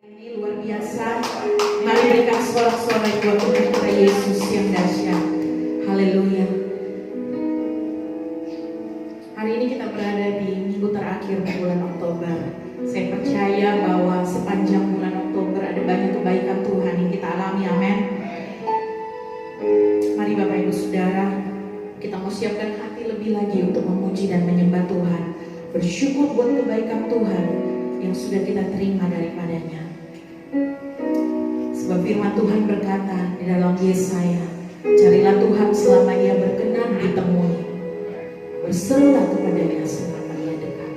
Ini luar biasa. Mari berikan sorak-sorai buat Tuhan kita Yesus yang dahsyat. Haleluya. Hari ini kita berada di minggu terakhir bulan Oktober. Saya percaya bahwa sepanjang bulan Oktober ada banyak kebaikan Tuhan yang kita alami. Amin. Mari Bapak Ibu Saudara, kita mau siapkan hati lebih lagi untuk memuji dan menyembah Tuhan. Bersyukur buat kebaikan Tuhan yang sudah kita terima daripadanya. Sebab firman Tuhan berkata di dalam Yesaya, carilah Tuhan selama ia berkenan ditemui, berserulah kepadanya selama ia dekat.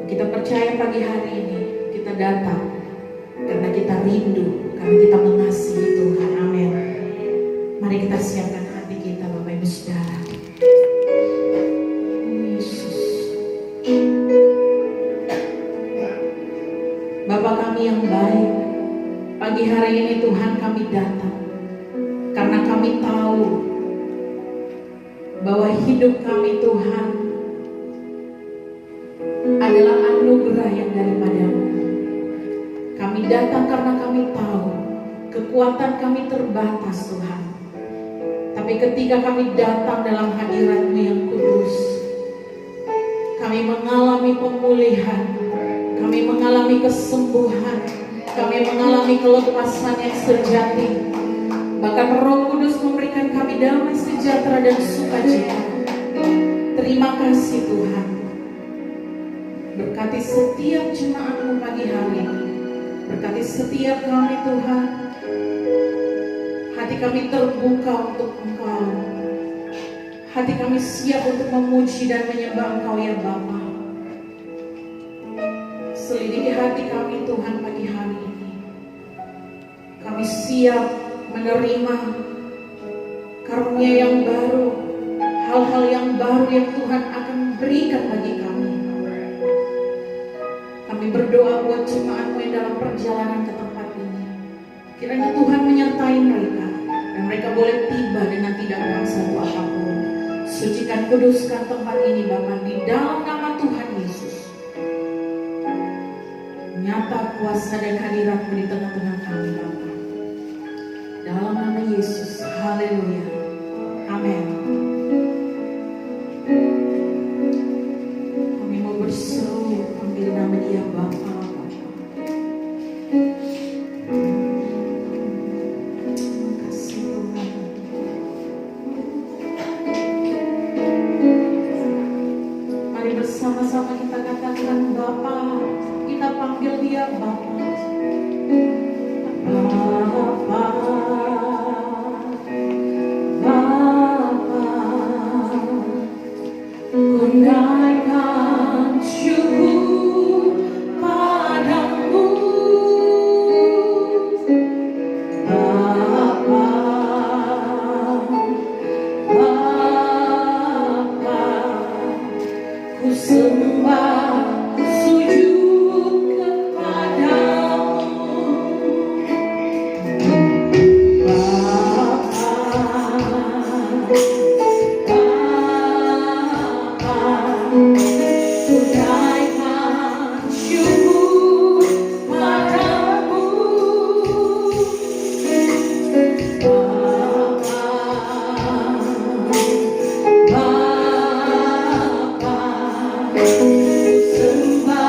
Kita percaya pagi hari ini kita datang karena kita rindu, karena kita mengasihi Tuhan. Amin. Mari kita siapkan hati kita, Bapak Ibu Saudara. Bapa kami yang baik, pagi hari ini Tuhan kami datang karena kami tahu bahwa hidup kami Tuhan adalah anugerah yang daripadamu. Kami datang karena kami tahu kekuatan kami terbatas Tuhan. Tapi ketika kami datang dalam hadirat-Mu yang kudus, kami mengalami pemulihan, kami mengalami kesembuhan, kami mengalami kelepasan yang sejati. Bahkan Roh Kudus memberikan kami damai sejahtera dan sukacita. Terima kasih Tuhan. Berkati setiap jemaat-Mu pagi hari ini. Berkati setiap kami Tuhan. Hati kami terbuka untuk Engkau. Hati kami siap untuk memuji dan menyembah Engkau ya Bapa. Selidiki hati kami Tuhan pagi hari ini. Kami siap menerima karunia yang baru, hal-hal yang baru yang Tuhan akan berikan bagi kami. Kami berdoa buat jemaat-Mu yang dalam perjalanan ke tempat ini. Kiranya Tuhan menyertai mereka dan mereka boleh tiba dengan tidak bangsa apapun. Sucikan, kuduskan tempat ini Bapa di dalam nama Tuhan Yesus. Nyata kuasa dan hadirat-Mu di tengah-tengah kami Bapa. Dalam nama Yesus. Haleluya. Amin. Kami mau berseru panggil nama Dia Bapa. Terima kasih Tuhan. Mari bersama-sama kita katakan Bapa. Kita panggil Dia Bapa. Bapa, Bapa, ku naikkan syukur padamu. Bapa, Bapa, ku sembah sujud kepadamu. Sembah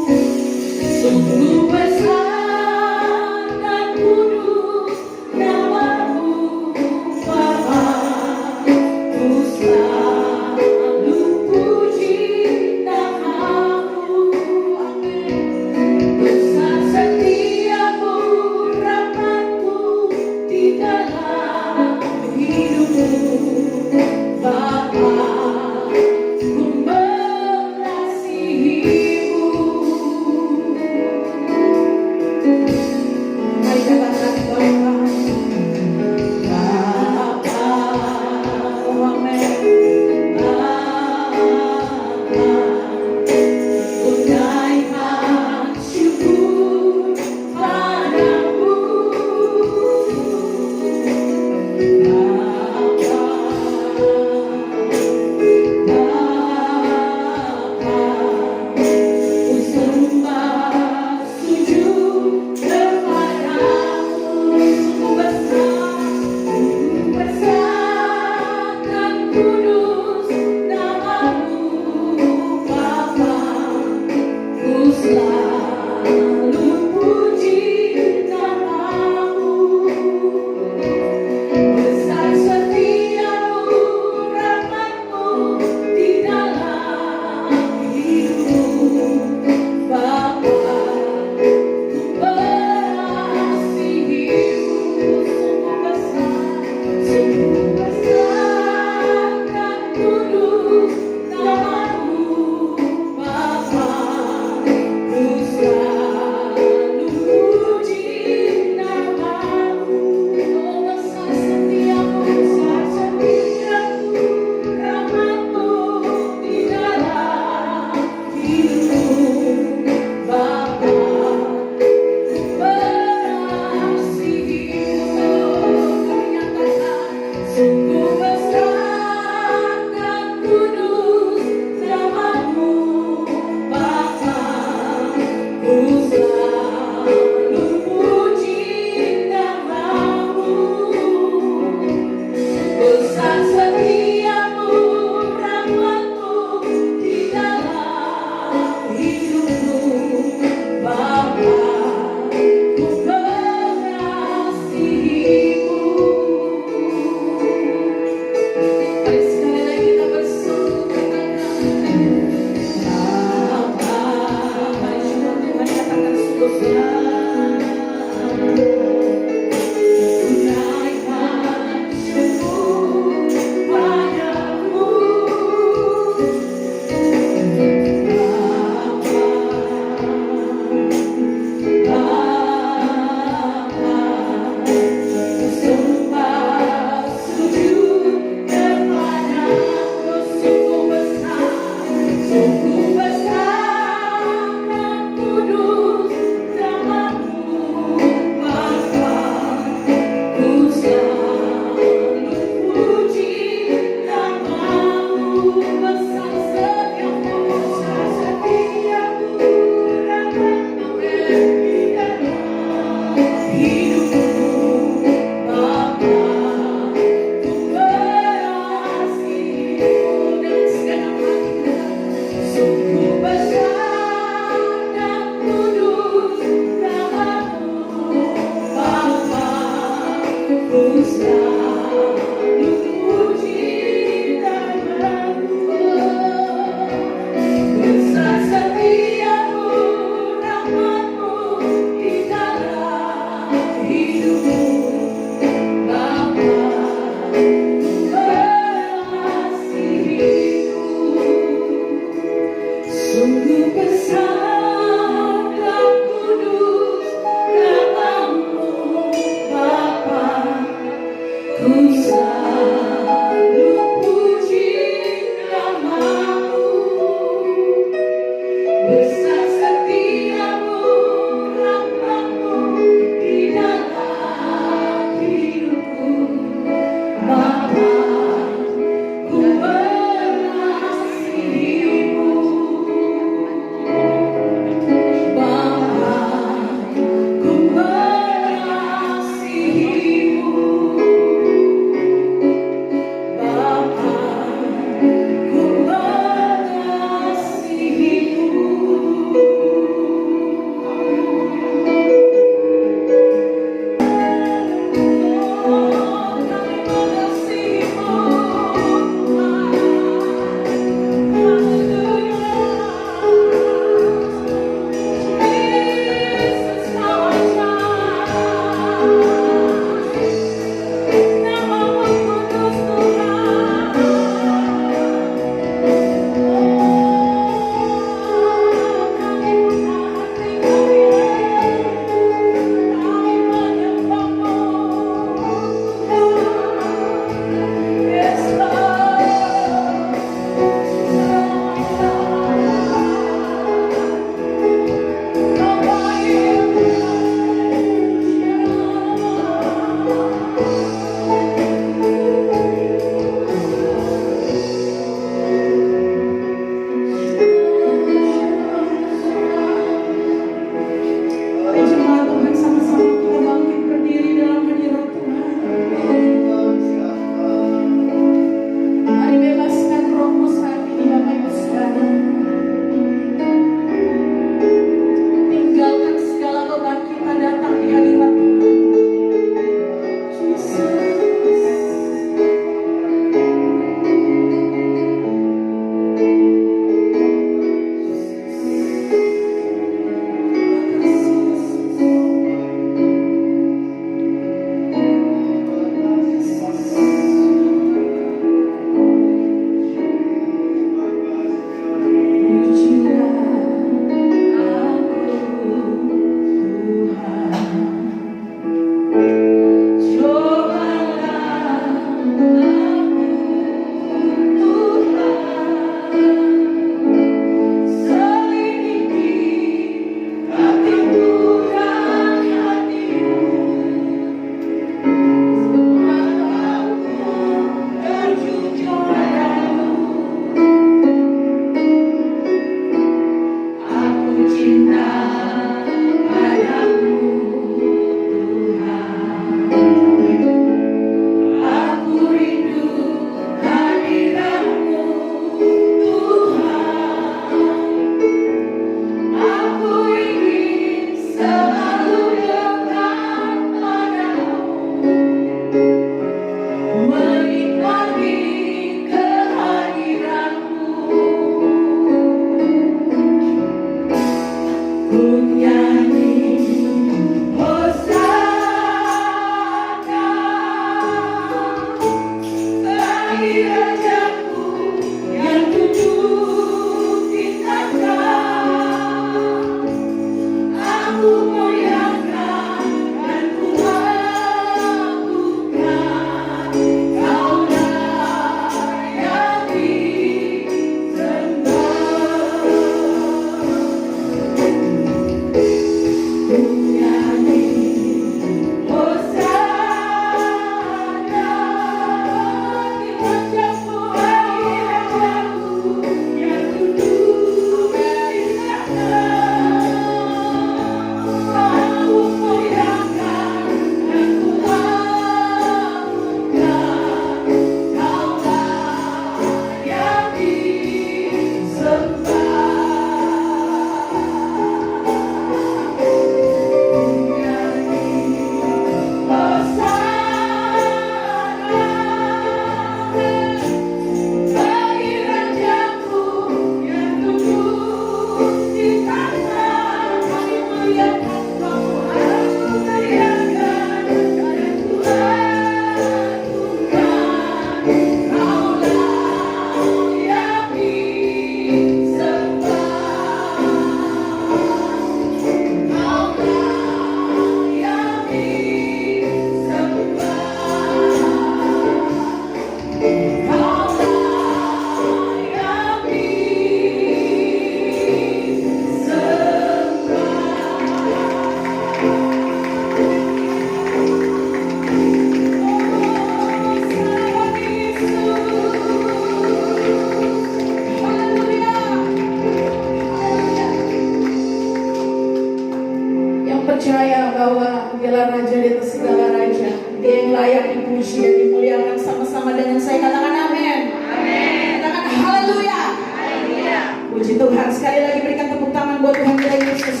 Percaya bahwa Dialah Raja di atas segala raja, Dia yang layak dipuji dan dimuliakan sama-sama dengan saya. Katakan amin. Amin. Katakan haleluya. Haleluya. Puji Tuhan. Sekali lagi berikan tepuk tangan buat Tuhan kita Yesus.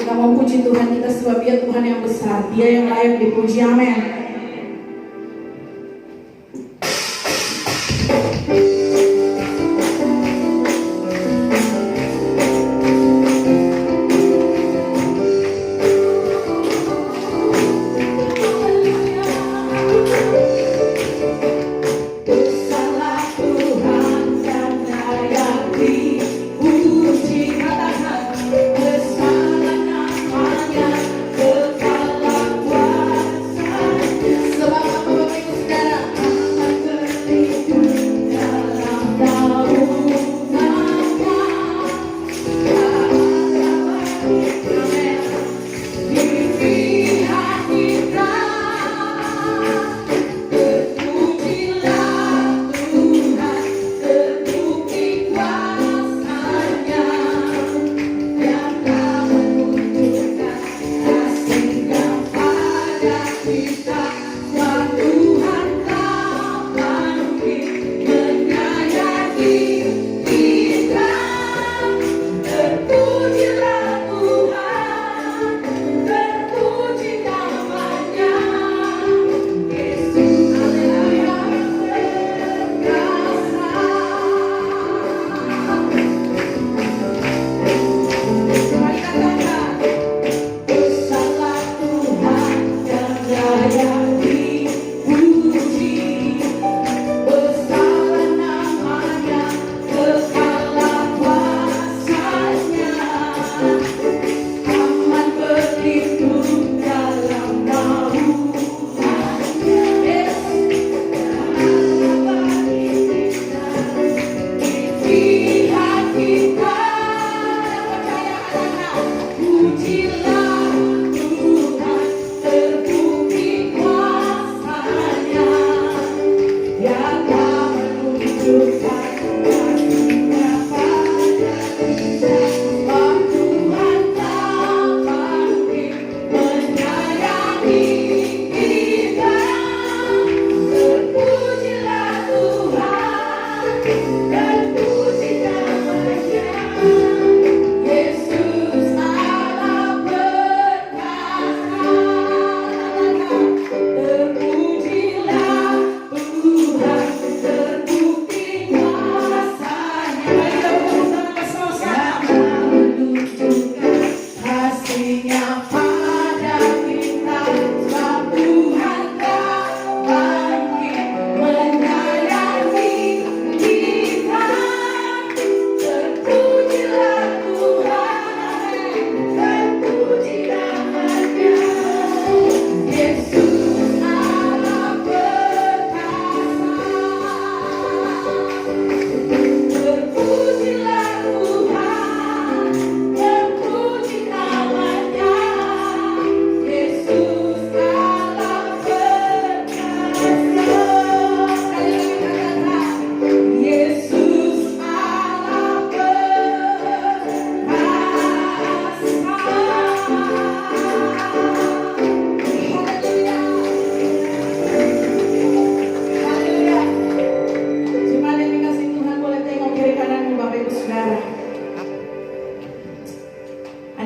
Kita mau puji Tuhan kita sebab Dia Tuhan yang besar, Dia yang layak dipuji. Amin.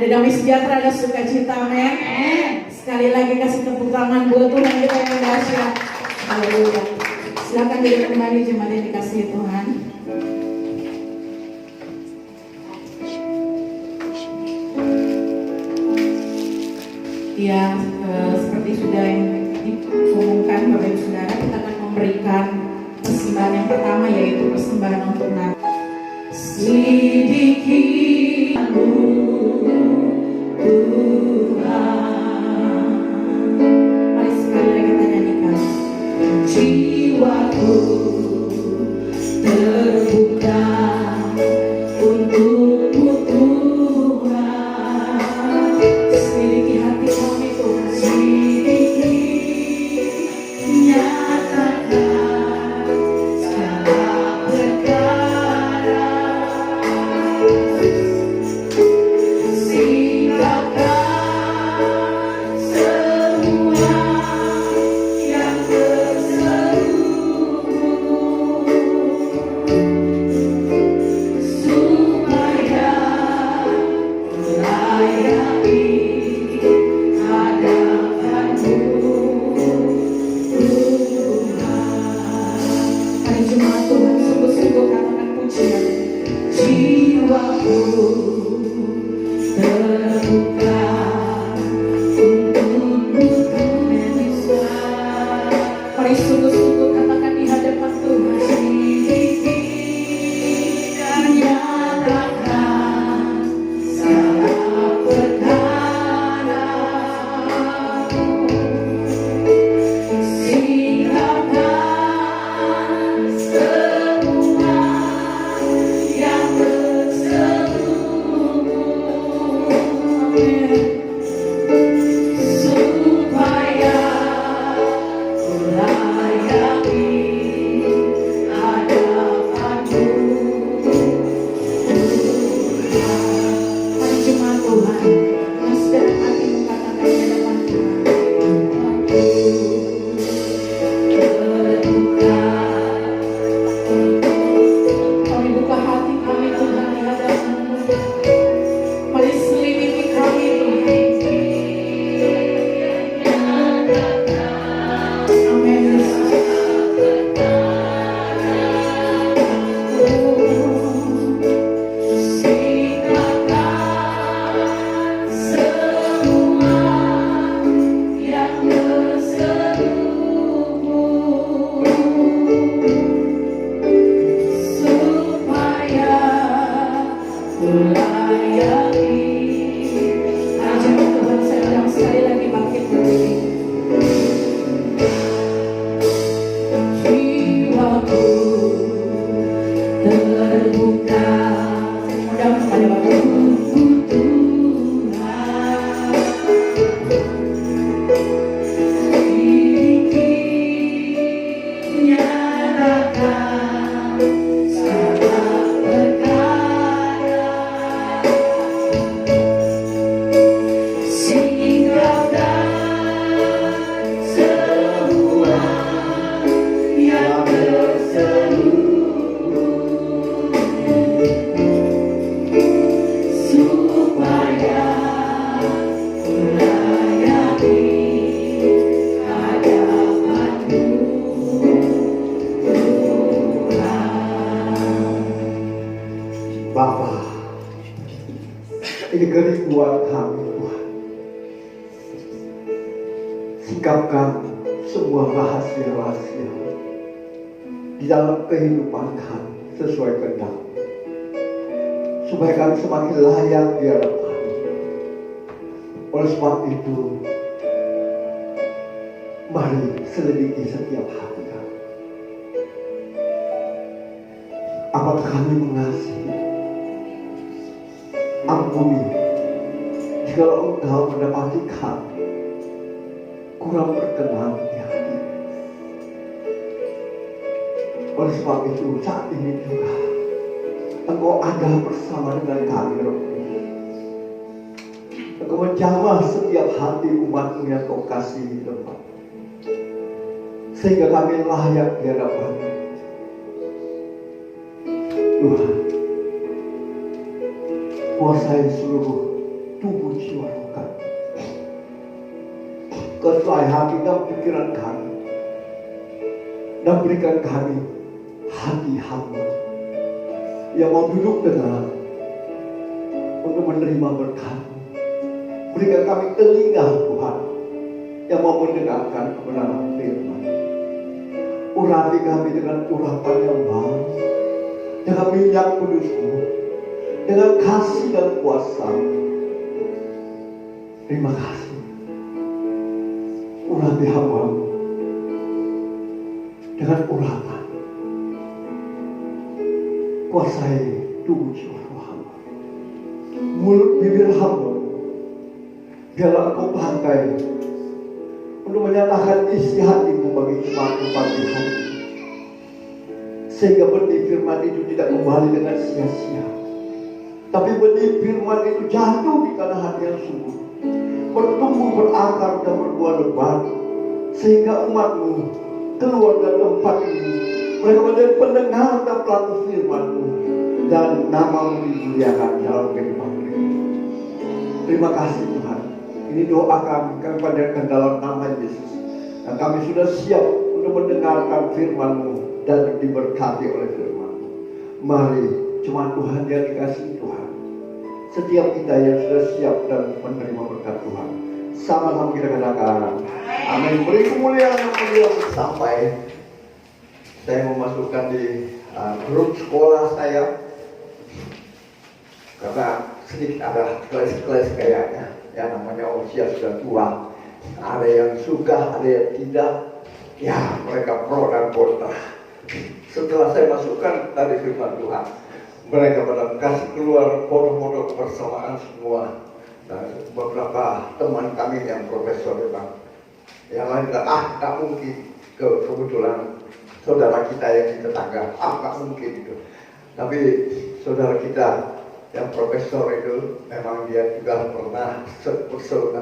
Ada damai sejahtera, ada sukacita, amin. Sekali lagi kasih tepuk tangan buat Tuhan kita yang dahsyat. Haleluya. Silakan diri kembali jemaat yang dikasihi Tuhan. Ya, seperti sudah diumumkan Bapak Ibu Saudara, kita akan memberikan persembahan yang pertama, yaitu persembahan untuk Natal. Sidikimu Tuhan, mari sekali lagi kita nyanyikan. jiwaku terbuka untukmu Tuhan. Selidiki hati kami Tuhan, selidiki, nyatakan segala perkara, singkapkan semua yang terselubung, supaya melayani hadapanmu Tuhan. Hari Jumat Tuhan, sungguh-sungguh katakan pujian. Jiwaku terbuka untukmu Tuhan. Mari sungguh-sungguh katakan di hadapan Tuhan. Selidiki dan nyatakan segala perkara, singkapkan semua yang terselubung, supaya melayani hadapanmu Tuhan. Hari Jumat Tuhan, yang sedalam hatimu katakan di hadapan Tuhan. Terbuka, kami buka hati kami Tuhan di hadapan-Mu. Mari selidiki kami Tuhan. Amin Yesus. Singkapkan semua yang terselubung, supaya melayani. Ajar Tuhan, saya ulang sekali lagi bangkit berdiri. Jiwaku terbuka, saya mohon kepada Bapak Tuhan. Selidiki, nyatakan segala perkara, singkapkan semua yang terselubung, supaya melayani hadapanmu Tuhan. Bapa, ini kerinduan kami Tuhan. Singkapkan semua rahasia-rahasia di dalam kehidupan kami sesuai kehendak, supaya kami semakin layak di hadapan. Oleh sebab itu, mari selidiki setiap hati kami. Apakah kami mengasihi? Ampuni jika Engkau mendapati kami kurang berkenan di hati. Oleh sebab itu, saat ini juga Engkau ada bersama dengan kami, Roh. Engkau menjamah setiap hati umat-Mu yang Kau kasihi, Tuhan, sehingga kami layak di hadapan-Mu. Tuhan, kuasai seluruh tubuh jiwa roh kami, kuasai hati dan pikiran kami, dan berikan kami hati hamba yang mau duduk tenang untuk menerima berkat-Mu. Berikan kami telinga Tuhan yang mau mendengarkan kebenaran firman. Urapi kami dengan urapan yang baru, dengan minyak kudus-Mu, dengan kasih dan kuasa. Terima kasih. Urapi hamba-Mu dengan urapan. Kuasai tubuh jiwa roh hamba, mulut bibir hamba, biarlah Engkau pakai untuk menyatakan isi hatimu bagi umat-umat di hari ini. Sehingga benih firman itu tidak kembali dengan sia-sia, tapi benih firman itu jatuh di tanah hati yang subur, bertumbuh, berakar dan berbuah lebat, sehingga umatmu keluar dari tempat ini, mereka menjadi pendengar dan pelaku firman-Mu, dan nama-Mu dimuliakan dalam kehidupan mereka. Terima kasih Tuhan. Ini doa kami panjatkan dalam nama Yesus. Dan kami sudah siap untuk mendengarkan firman-Mu dan diberkati oleh firman-Mu. Mari, cuma Tuhan yang dikasihi Tuhan. Setiap kita yang sudah siap dan menerima berkat Tuhan, sama-sama kita katakan amin. Beri kemuliaan yang mulia sampai saya memasukkan di grup sekolah saya, karena sedikit ada kelas-kelas kayaknya, ya namanya usia sudah tua, ada yang suka, ada yang tidak, ya mereka pro dan kontra. Setelah saya masukkan tadi firman Tuhan, mereka pada kasih keluar foto-foto kebersamaan semua. Dan beberapa teman kami yang profesor bilang, yang lain bilang, tak mungkin, kebetulan saudara kita yang di tetangga, tak mungkin itu. Tapi saudara kita yang profesor itu memang dia juga pernah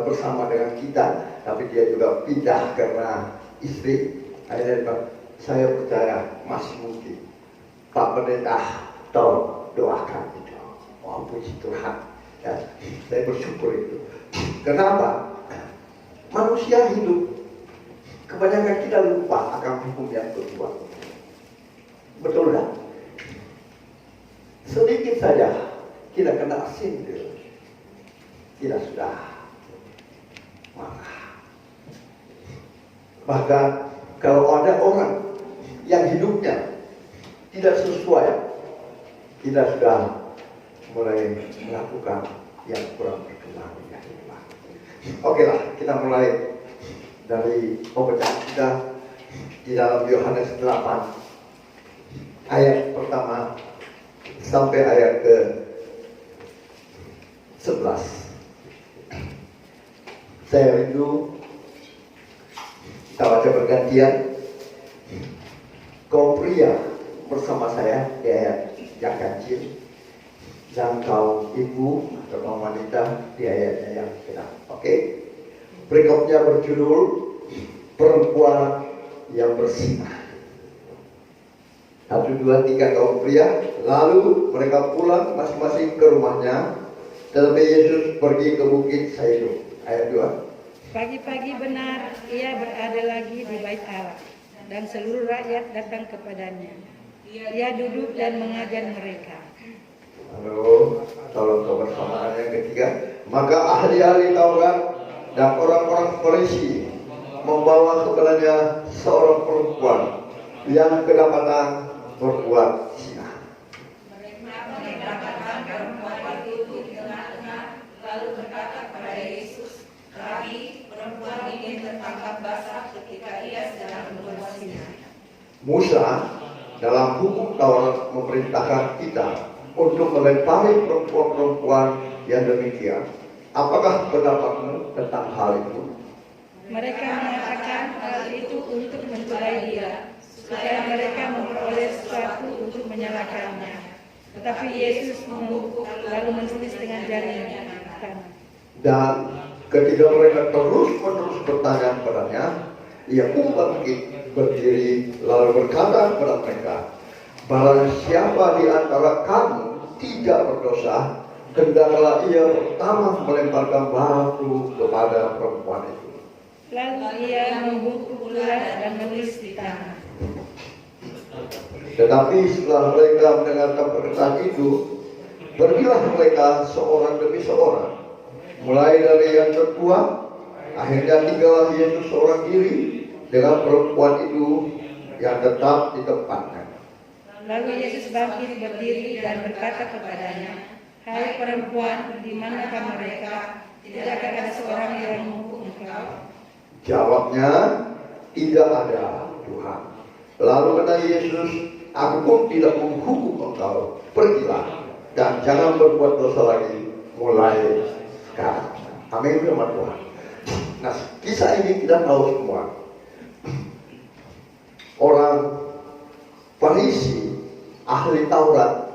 bersama dengan kita, tapi dia juga pindah karena istri. Akhirnya dia bilang, saya percaya masih mungkin. Pak Pendeta, tolong doakan itu. Oh, puji Tuhan. Ya, saya bersyukur itu. Kenapa? Manusia hidup, kebanyakan kita lupa akan hukum yang berbuat. Betul tak? Sedikit saja kita kena sindir, kita sudah marah. Bahkan kalau ada orang yang hidupnya tidak sesuai, kita sudah mulai melakukan yang kurang berkenan ya. Oke lah, kita mulai dari pembacaan kita di dalam Yohanes 8 ayat pertama sampai ayat ke 11. Saya rindu kita baca bergantian. Kau pria bersama saya di ayat yang ganjil, dan kau ibu atau wanita di ayatnya yang genap. Oke. Berikutnya berjudul perempuan yang bersinar. 1, 2, 3 kaum pria. Lalu mereka pulang masing-masing ke rumahnya. Tetapi Yesus pergi ke bukit Saidun. Ayat 2. Pagi-pagi benar ia berada lagi di bait Allah, dan seluruh rakyat datang kepadanya. Ia duduk dan mengajar mereka. Halo, tolong kebersamaan yang ketiga. Maka ahli-ahli Taurat dan orang-orang Farisi membawa kepadanya seorang perempuan yang kedapatan berbuat zina. Mereka mengatakan perempuan itu di tengah-tengah, lalu berkata kepada Yesus, Rabi, perempuan ini tertangkap basah ketika ia sedang berbuat zina. Musa dalam hukum Taurat memerintahkan kita untuk melempari perempuan-perempuan yang demikian. Apakah pendapatmu tentang hal itu? Mereka mengatakan hal itu untuk mencederai dia, supaya mereka memperoleh sesuatu untuk menyalahkannya. Tetapi Yesus mengutuk lalu menulis dengan jarinya di tanah. Dan ketika mereka terus-menerus bertanya kepadanya, ia pun bangkit berdiri lalu berkata kepada mereka, barang siapa di antara kamu tidak berdosa, hendaklah ia pertama melemparkan batu kepada perempuan itu. Lalu ia membungkuk pula dan menulis di tanah. Tetapi setelah mereka mendengarkan perkataan itu, pergilah mereka seorang demi seorang, mulai dari yang tertua. Akhirnya tinggallah Yesus seorang diri dengan perempuan itu yang tetap di tempatnya. Lalu Yesus bangkit berdiri dan berkata kepadanya, hai perempuan, di manakah mereka? Tidakkah ada seorang yang menghukum engkau? Jawabnya, tidak ada, Tuhan. Lalu kata Yesus, aku pun tidak menghukum engkau, pergilah dan jangan berbuat dosa lagi mulai sekarang. Amin firman Tuhan. Nah, kisah ini kita tahu semua. Orang Farisi, ahli Taurat,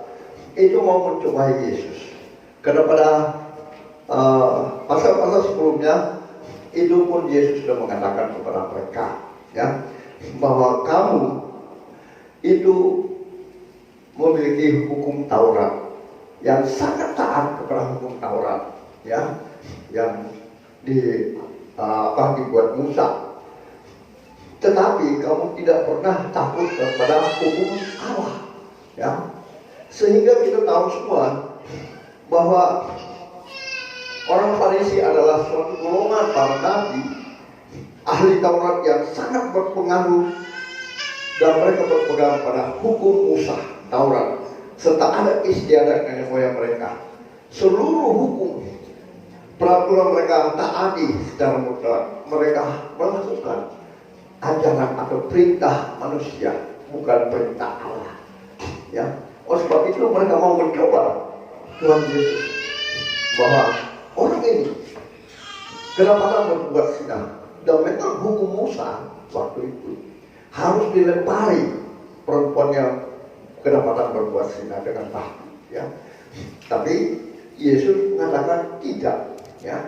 itu mau mencobai Yesus. Karena pada pasal-pasal sebelumnya itu pun Yesus sudah mengatakan kepada mereka, ya, bahwa kamu itu memiliki hukum Taurat yang sangat taat kepada hukum Taurat, ya, yang dibuat Musa. Tetapi kamu tidak pernah takut kepada hukum Allah, ya. Sehingga kita tahu semua bahwa orang Farisi adalah suatu golongan para nabi, ahli Taurat yang sangat berpengaruh, dan mereka berpegang pada hukum Musa, Taurat, serta ada istiadat nenek moyang mereka. Seluruh hukum peraturan mereka taati secara mutlak. Mereka melakukan ajaran atau perintah manusia, bukan perintah Allah, ya. Oleh sebab itu mereka mau mencoba Tuhan Yesus, bahwa orang ini kedapatan berbuat zina, dan memang hukum Musa waktu itu harus dilempari perempuan yang kedapatan berbuat zina dengan batu, ya. Tapi Yesus mengatakan tidak, ya,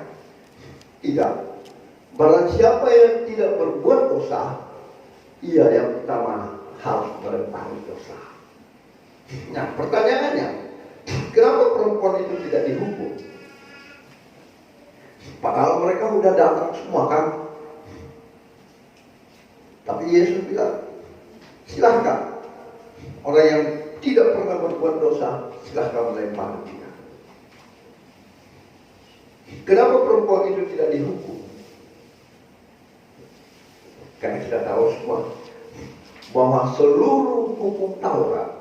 tidak. Barang siapa yang tidak berbuat dosa, ia yang pertama harus melempari dosa. Nah, pertanyaannya, kenapa perempuan itu tidak dihukum? Padahal mereka sudah datang semua, kan? Tapi Yesus bilang, silahkan. Orang yang tidak pernah berbuat dosa, silahkan melempari dia. Kenapa perempuan itu tidak dihukum? Karena kita tahu semua bahwa seluruh hukum Taurat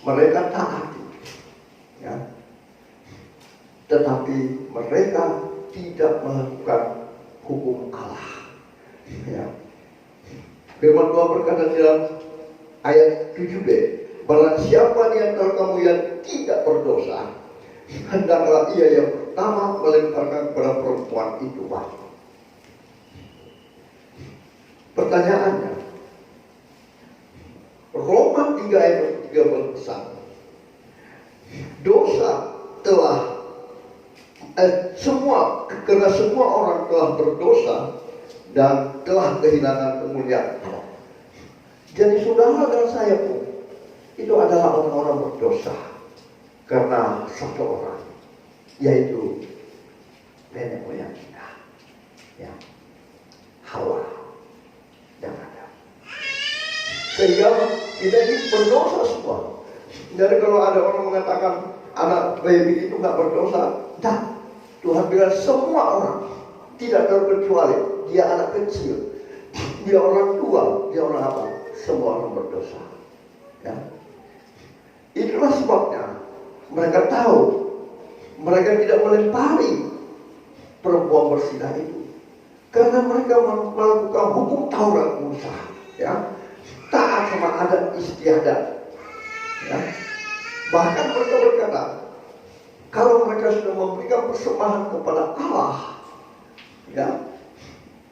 mereka taati, ya. Tetapi mereka tidak melakukan hukum Allah, ya. Firman Tuhan berkata dalam ayat 7b, barang siapa di antara kamu yang tidak berdosa, hendaklah ia yang pertama melemparkan kepada perempuan itu batu. Pertanyaannya, Roma 3 ayat 3 berpesan, dosa telah karena semua orang telah berdosa dan telah kehilangan kemuliaan Allah. Jadi saudara dan saya pun itu adalah orang-orang berdosa karena satu orang, yaitu nenek moyang kita, ya, Hawa dan Adam. Sehingga kita ini berdosa semua. Jadi kalau ada orang mengatakan anak baby itu nggak berdosa, dan Tuhan bilang semua orang, tidak terkecuali dia anak kecil, dia orang tua, dia orang apa, semua orang berdosa, ya. Itulah sebabnya mereka tahu mereka tidak melempari perempuan berzina itu, karena mereka melakukan hukum Taurat Musa, ya, taat sama adat istiadat, ya. Bahkan mereka berkata, kalau mereka sudah memberikan persembahan kepada Allah, ya,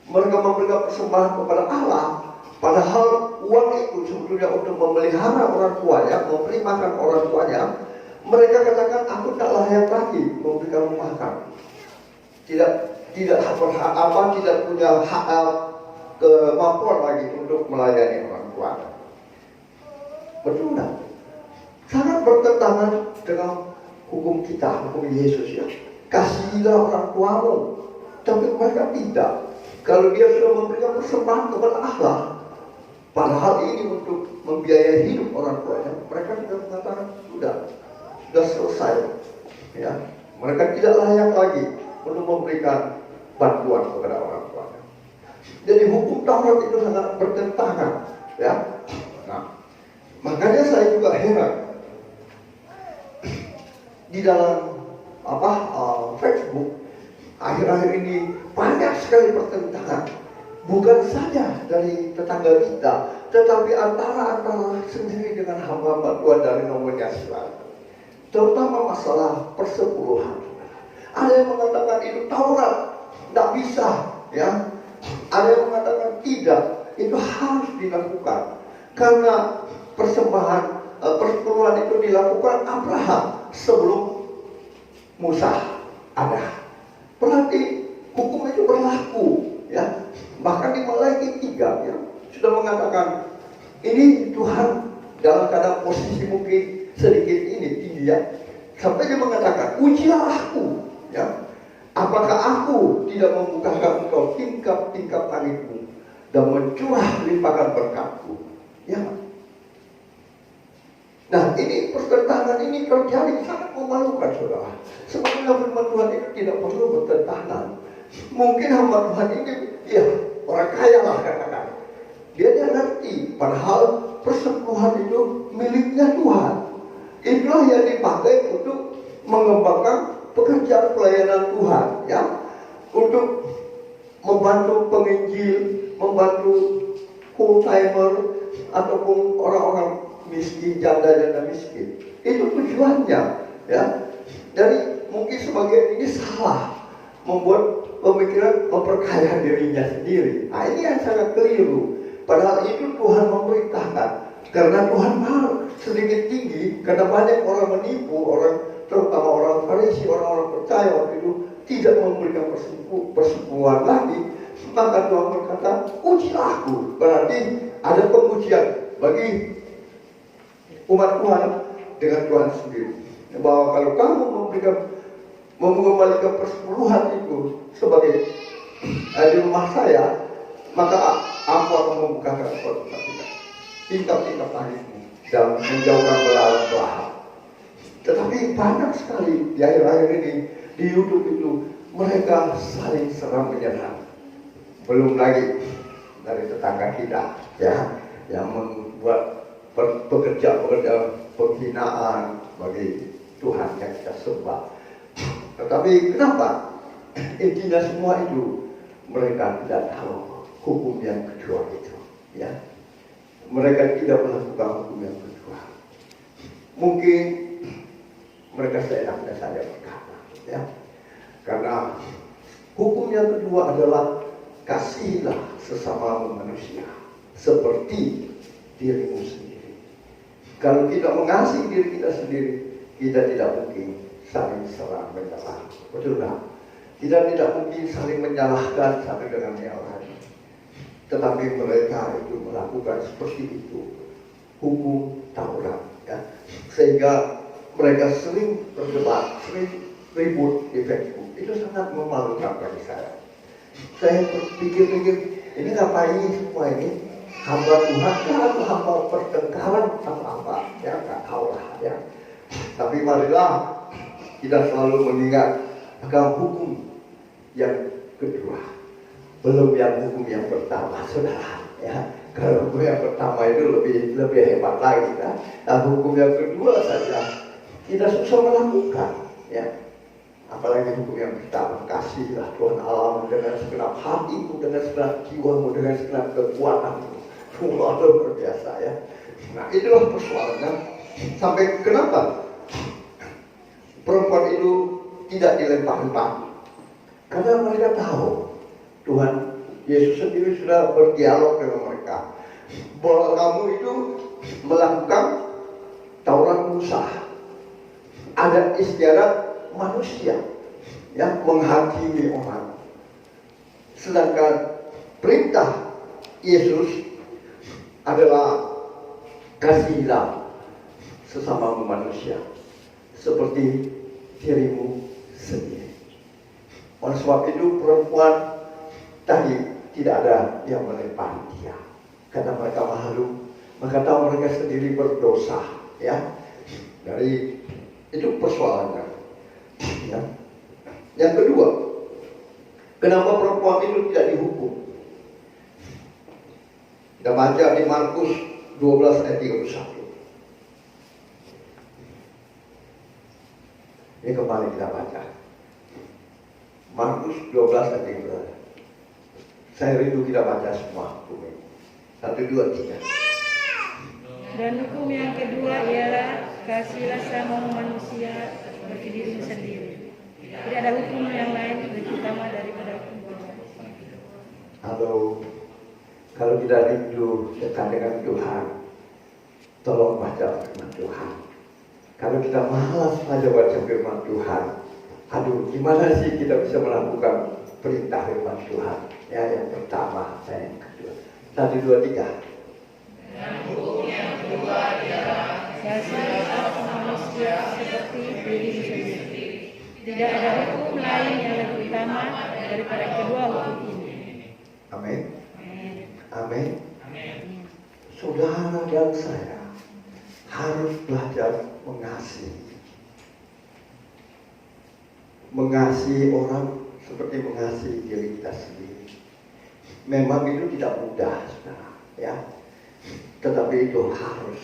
mereka memberikan persembahan kepada Allah, padahal uang itu sebetulnya untuk memelihara orang tuanya, memberi makan orang tuanya, mereka katakan aku tak layak lagi memberikan makan, tidak punya hak kemampuan lagi untuk melayani orang tuanya. Betul tak? Sangat bertentangan dengan hukum kita, hukum Yesus, ya. Kasihilah orang tuamu. Tapi mereka tidak. Kalau dia sudah memberikan persembahan kepada Allah, padahal ini untuk membiayai hidup orang tuanya, mereka sudah mengatakan sudah selesai, ya. Mereka tidak layak lagi untuk memberikan bantuan kepada orang tuanya. Jadi hukum Taurat itu sangat bertentangan, ya. Nah, makanya saya juga heran di dalam Facebook akhir-akhir ini banyak sekali pertentangan Bukan saja dari tetangga kita, tetapi antara sendiri dengan hamba-hamba Tuhan dari nomornya selalu. Terutama masalah persepuluhan. Ada yang mengatakan itu Taurat, tidak bisa, ya. Ada yang mengatakan tidak, itu harus dilakukan karena persembahan persepuluhan itu dilakukan Abraham sebelum Musa ada. Berarti hukum itu berlaku, ya. Bahkan di Maleakhi 3 ya, sudah mengatakan ini Tuhan dalam keadaan posisi mungkin sedikit ini tinggi ya, sampai dia mengatakan ujilah aku ya, apakah aku tidak membukakan engkau tingkap-tingkap langitmu dan mencurah limpahkan berkatku ya. Nah, ini pertentangan ini terjadi sangat memalukan, saudara. Sebenarnya firman Tuhan itu tidak perlu bertentangan. Mungkin hamba Tuhan ini, ya orang kaya lah katakan. Dia ngerti, padahal persepuluhan itu miliknya Tuhan. Itulah yang dipakai untuk mengembangkan pekerjaan pelayanan Tuhan, ya, untuk membantu penginjil, membantu full timer ataupun orang-orang miskin, janda-janda miskin. Itu tujuannya, ya. Jadi mungkin sebagian ini salah, membuat pemikiran memperkaya dirinya sendiri. Nah, ini yang sangat keliru. Padahal itu Tuhan memerintahkan. Karena Tuhan mau sedikit tinggi, karena banyak orang menipu, terutama orang Farisi, orang-orang percaya waktu itu tidak memberikan persepuluhan lagi. Maka Tuhan berkata, ujilah aku. Berarti ada pengujian bagi umat Tuhan dengan Tuhan sendiri. Bahwa kalau kamu mengembalikan persepuluhan itu sebagai di rumah saya, maka aku akan membukakan tingkap-tingkap langitmu dan menjauhkan belahan. Tetapi banyak sekali di akhir-akhir ini di YouTube itu mereka saling serang menyerang. Belum lagi dari tetangga kita, ya, yang membuat pekerja penghinaan bagi Tuhan yang kita sembah. Tetapi kenapa? Intinya semua itu mereka tidak tahu hukum yang kedua itu, ya. Mereka tidak melakukan hukum yang kedua. Mungkin mereka seenaknya saja berkata, ya. Karena hukum yang kedua adalah kasihilah sesama manusia seperti dirimu sendiri. Kalau kita mengasihi diri kita sendiri, kita tidak mungkin saling serang menyerang. Betul tak? Kita tidak mungkin saling menyalahkan satu dengan yang lain. Tetapi mereka itu melakukan seperti itu, hukum Taurat, ya. Sehingga mereka sering berdebat, sering ribut di Facebook. Itu sangat memalukan bagi saya. Saya berpikir-pikir, ini ngapain semua ini? Hamba Tuhan atau hamba pertengkaran atau apa? Ya, nggak tahu lah, ya. Tapi marilah kita selalu mengingat akan hukum yang kedua. Belum yang hukum yang pertama, saudara. Ya, kalau hukum yang pertama itu lebih hebat lagi, kan? Nah, hukum yang kedua saja kita susah melakukan, ya. Apalagi hukum yang pertama, kasihlah Tuhan Allah dengan segenap hatimu, dengan segenap jiwamu, dengan segenap kekuatanmu. Luar biasa, ya. Nah, itulah persoalannya. Sampai kenapa perempuan itu tidak dilempar-lempar? Karena mereka tahu Tuhan Yesus sendiri sudah berdialog dengan mereka bahwa kamu itu melakukan Taurat Musa, ada istiadat manusia yang menghakimi orang, sedangkan perintah Yesus adalah kasihilah sesama manusia seperti dirimu sendiri. Oleh sebab itu perempuan tadi tidak ada yang melempari dia karena mereka malu, mereka tahu mereka sendiri berdosa, ya. Dari itu persoalannya, ya. Yang kedua, kenapa perempuan itu tidak dihukum? Kita baca di Markus 12 ayat 31. Ini kembali kita baca Markus 12 ayat 31. Saya rindu kita baca semua hukum ini. 1, 2, 3. Dan hukum yang kedua ialah kasihilah sama manusia seperti dirimu sendiri. Tidak ada hukum yang lain lebih utama daripada hukum kedua. Halo, kalau kita rindu dekat dengan Tuhan, tolong baca firman Tuhan. Kalau kita malas baca firman Tuhan, aduh, gimana sih kita bisa melakukan perintah firman Tuhan? Ya, yang pertama, yang kedua. 1, 2, 3. Dan hukum yang kedua ialah Kasihilah sama manusia seperti dirimu sendiri. Tidak ada hukum lain yang lebih utama daripada kedua hukum ini. Amin. Amin. Amin. Saudara dan saya harus belajar mengasihi. Mengasihi orang seperti mengasihi diri kita sendiri. Memang itu tidak mudah, saudara, ya. Tetapi itu harus.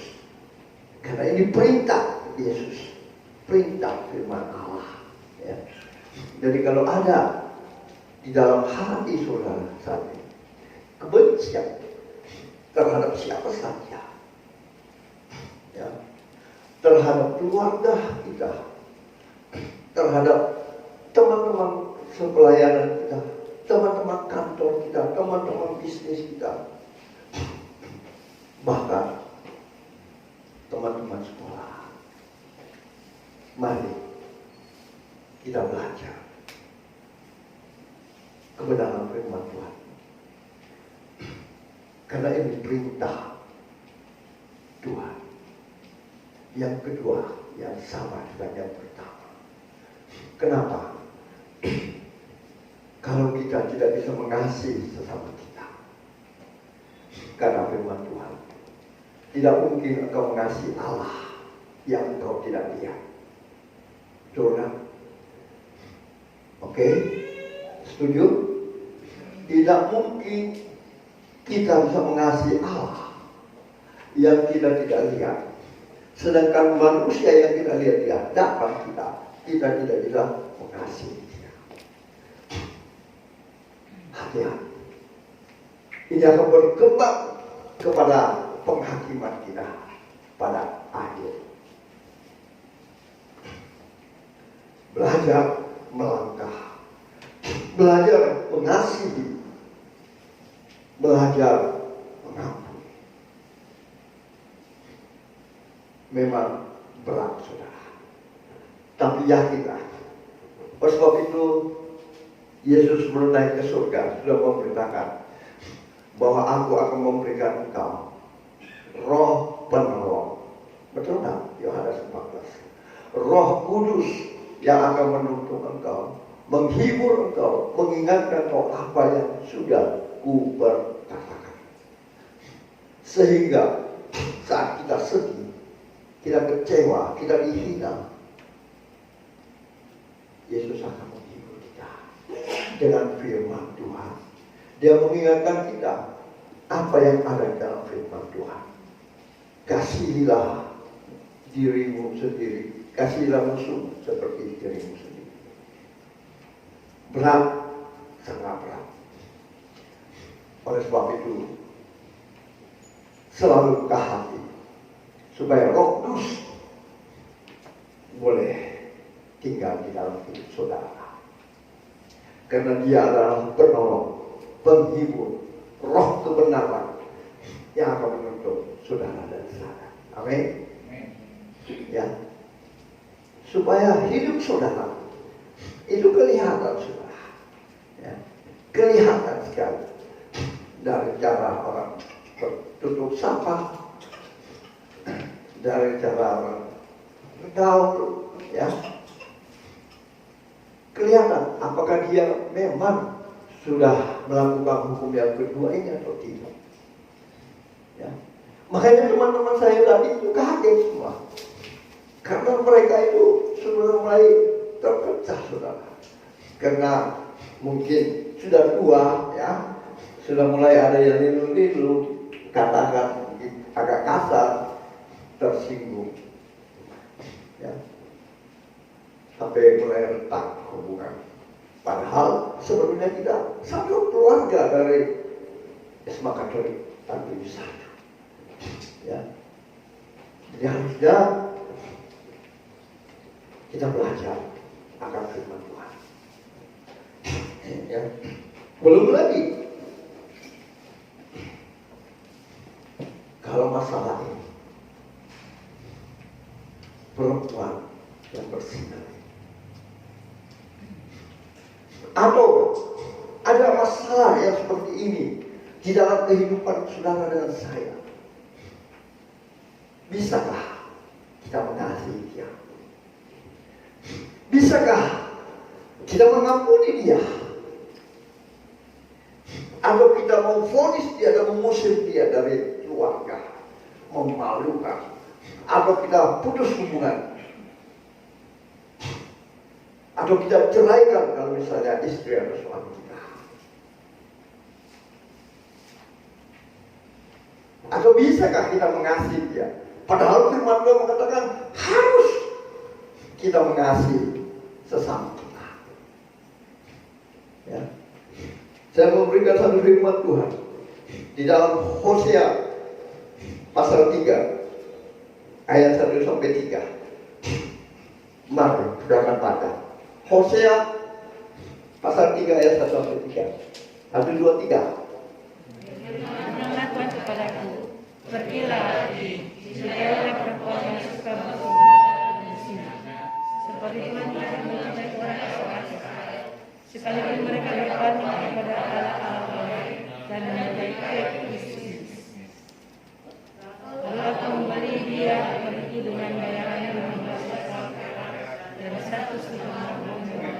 Karena ini perintah Yesus, perintah firman Allah. Ya. Jadi kalau ada di dalam hati saudara saat ini kebencian terhadap siapa saja, ya, terhadap keluarga kita, terhadap teman-teman sepelayanan kita, teman-teman kantor kita, teman-teman bisnis kita, bahkan teman-teman sekolah, mari kita belajar kebenaran firman Tuhan. Karena ini perintah Tuhan. Yang kedua, yang sama dengan yang pertama. Kenapa? Kalau kita tidak bisa mengasihi sesama kita, karena firman Tuhan, tidak mungkin engkau mengasihi Allah yang engkau tidak lihat. Betul kan? Oke? Setuju? Tidak mungkin kita bisa mengasihi Allah yang kita tidak lihat. Sedangkan manusia yang kita lihat di hadapan kita tidak bisa mengasihi dia. Hati-hati. Ini akan berkembang kepada penghakiman kita pada akhir. Belajar melangkah, belajar mengasihi, belajar mengampuni. Memang berat, saudara. Tapi yakinlah. Oleh sebab itu, Yesus sebelum naik ke surga sudah memberitakan bahwa aku akan memberikan engkau Roh penolong. Betul tak? Yohanes 14. Roh Kudus yang akan menuntun engkau, menghibur engkau, mengingatkan engkau apa yang sudah kuberkatakan. Sehingga saat kita sedih, kita kecewa, kita dihina, Yesus akan menghibur kita dengan firman Tuhan. Dia mengingatkan kita apa yang ada di dalam firman Tuhan. Kasihilah dirimu sendiri, kasihilah musuh seperti dirimu sendiri. Berat, sangat berat. Oleh sebab itu, selalu buka hati supaya Roh Kudus boleh tinggal di dalam hidup saudara. Karena dia adalah penolong, penghibur, Roh kebenaran yang akan menuntun saudara dan saya. Amin. Ya, supaya hidup saudara itu kelihatan, saudara. Ya, kelihatan sekali dari cara orang bertutur sapa, dari cara orang bergaul, ya. Kelihatan apakah dia memang sudah melakukan hukum yang kedua ini atau tidak. Ya. Makanya teman-teman saya tadi itu kaget semua. Karena mereka itu sudah mulai terpecah, saudara. Karena mungkin sudah tua, ya. Sudah mulai ada yang lilu-lilu, katakan agak kasar, tersinggung. Ya. Sampai mulai retak hubungan. Padahal sebelumnya kita satu keluarga dari SMA Katolik tapi satu. Ya. Jadi harusnya kita belajar akan firman Tuhan. Ya. Belum lagi kalau masalah ini perempuan yang bersinar atau ada masalah yang seperti ini di dalam kehidupan saudara dengan saya, bisakah kita mengasihi dia? Bisakah kita mengampuni dia? Atau kita mau vonis dia dan mengusir dia dari keluarga, memalukan, atau kita putus hubungan, atau kita ceraikan kalau misalnya istri atau suami kita, atau bisakah kita mengasihi dia? Padahal firman Tuhan mengatakan harus kita mengasihi sesama kita. Ya. Saya memberikan satu firman Tuhan di dalam Hosea pasal 3 ayat 1 sampai 3. Mari kita akan baca Hosea pasal 3 ayat 1 sampai 3. 1, 2, 3. Firman Tuhan kepadaku, pergilah supaya perempuan yang suka berzina, seperti Tuhan tidak mencintai orang asing, sekalipun mereka berpaling kepada Allah dan menyukai Kristus. Lalu aku membeli dia pergi dengan bayaran 15 ekor dan 1,5 buah.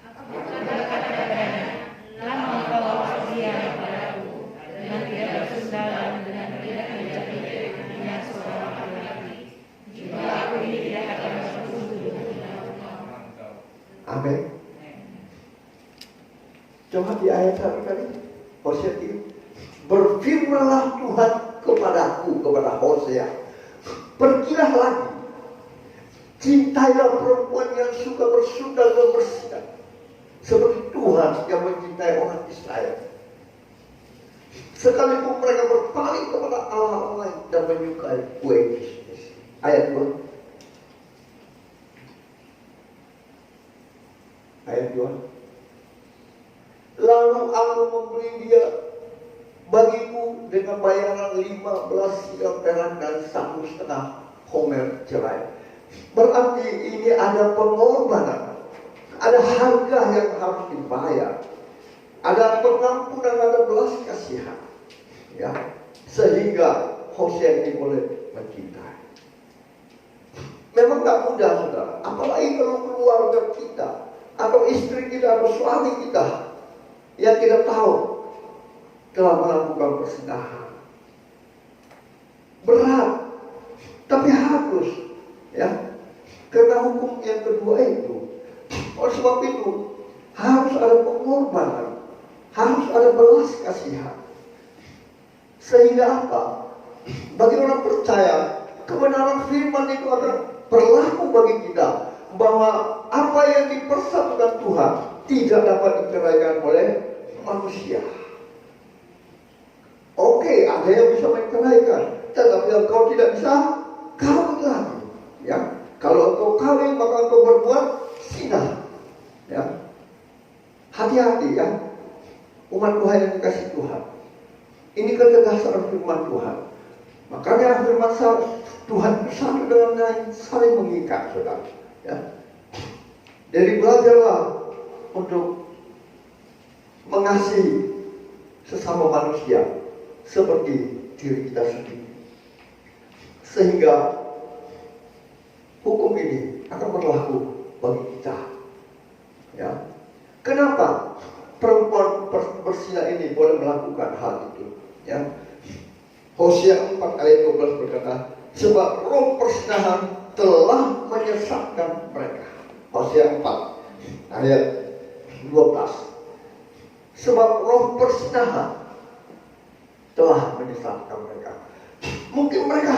Aku berkata kepadanya, lama engkau setia kepadaku dengan tidak bersendal dengan tidak menjadi hanya seorang lelaki. Jika aku ini tidak akan bersekutu. Amin. Coba di ayat 1 tadi Hosea 3. Berfirmanlah Tuhan kepadaku, kepada Hosea, pergilah lagi, cintailah perempuan yang suka bersundal dan bersinar, seperti Tuhan yang mencintai orang Israel. Sekalipun mereka berpaling kepada Allah lain dan menyukai kue Kristus. Ayat 2. Ayat 2. Lalu aku memberi dia bagiku dengan bayaran 15 sigal perak dan 1,5 homer cerai. Berarti ini ada pengorbanan, ada harga yang harus dibayar, ada pengampunan, ada belas kasihan, ya, sehingga Hosea ini boleh mencintai. Memang tak mudah, saudara, apalagi kalau keluarga kita atau istri kita atau suami kita yang kita tahu telah melakukan perzinahan. Berat, tapi harus, ya, karena hukum yang kedua itu. Oleh sebab itu harus ada pengorbanan, harus ada belas kasihan. Sehingga apa? Bagi orang percaya, kebenaran firman itu akan berlaku bagi kita, bahwa apa yang dipersatukan Tuhan tidak dapat diceraikan oleh manusia. Oke, ada yang bisa menceraikan, tetapi engkau tidak bisa kawin lagi. Ya, kalau engkau kawin maka engkau berbuat zina. Ya, hati-hati ya, umat Tuhan yang dikasih Tuhan. Ini ketegasan firman Tuhan. Makanya firman Tuhan itu satu dengan lain saling mengikat, saudara. Ya, jadi belajarlah untuk mengasihi sesama manusia seperti diri kita sendiri, sehingga hukum ini akan berlaku bagi kita. Ya, kenapa perempuan berzina ini boleh melakukan hal itu? Ya, Hosea 4 ayat 12 berkata, sebab roh perzinahan telah menyesatkan mereka. Hosea 4 ayat 12. Sebab roh perzinahan telah menyesatkan mereka. Mungkin mereka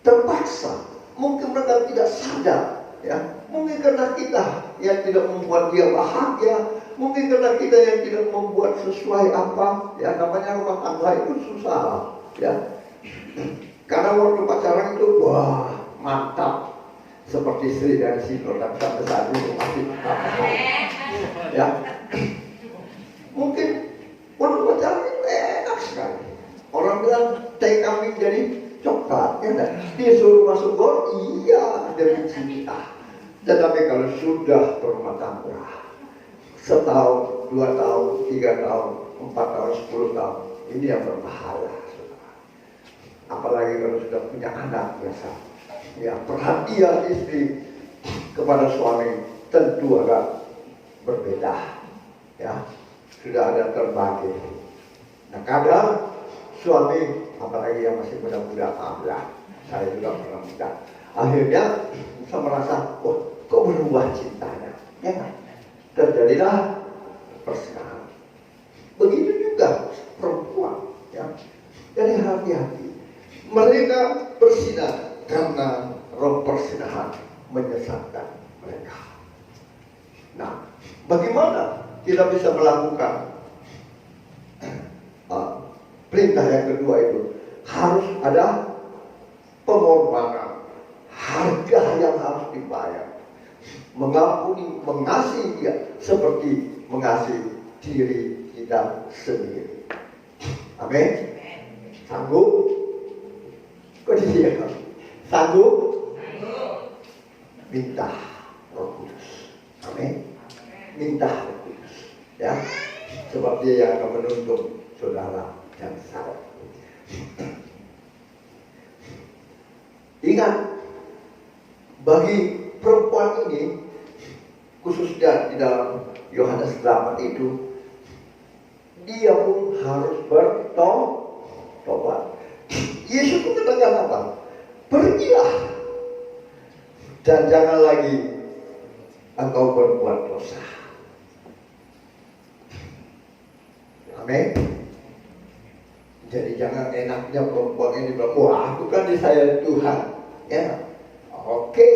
terpaksa Mungkin mereka tidak sadar, ya. Mungkin karena kita yang tidak membuat dia bahagia, mungkin karena kita yang tidak membuat sesuai apa, ya namanya rumah tangga itu susah, ya. Karena waktu pacaran itu, wah mantap, seperti Sri dan Sino dan sampai saat ini masih ya. Mungkin waktu pacaran itu enak sekali. Orang bilang teh kambing jadi coklat, ya kan? Disuruh masuk gor, iya demi cinta. Tetapi kalau sudah berumah tangga, setahun, 2 tahun, 3 tahun, 4 tahun, 10 tahun, ini yang berbahaya. Apalagi kalau sudah punya anak biasa, ya perhatian istri kepada suami tentu agak berbeda, ya sudah ada terbagi. Nah kadang suami, apalagi yang masih muda-muda, saya juga pernah muda, akhirnya bisa merasa, wah kok berubah cintanya, ya kan? Terjadilah persinahan. Begitu juga perempuan, ya. Jadi hati-hati. Mereka bersinar karena roh persinahan menyesatkan mereka. Nah, bagaimana kita bisa melakukan perintah yang kedua itu? Harus ada pengorbanan, harga yang harus dibayar. Mengampuni, mengasihi dia seperti mengasihi diri kita sendiri. Amin. Sanggup? Kok dia sanggup? Minta Roh Kudus. Amin. Minta Roh Kudus, ya. Sebab dia yang akan menuntun saudara dan saya. Ingat, bagi perempuan ini, khususnya di dalam Yohanes 8 itu, dia pun harus bertobat. Yesus pun katakan apa? Pergilah dan jangan lagi engkau berbuat dosa. Amin. Jadi jangan enaknya perempuan ini bilang, wah aku kan disayang Tuhan, ya. Oke.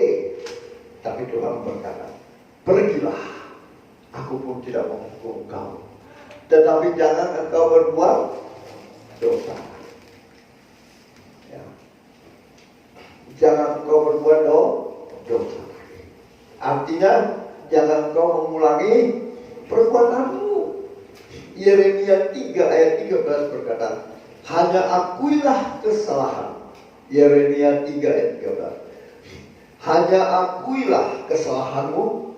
Tapi Tuhan berkata, pergilah, aku pun tidak menghukum engkau, tetapi jangan engkau berbuat dosa. Jangan kau berbuat dosa. Artinya jangan kau mengulangi perbuatanmu. Yeremia 3 ayat 13 berkata, hanya akuilah kesalahan. Yeremia 3 ayat 13. Hanya akuilah kesalahanmu,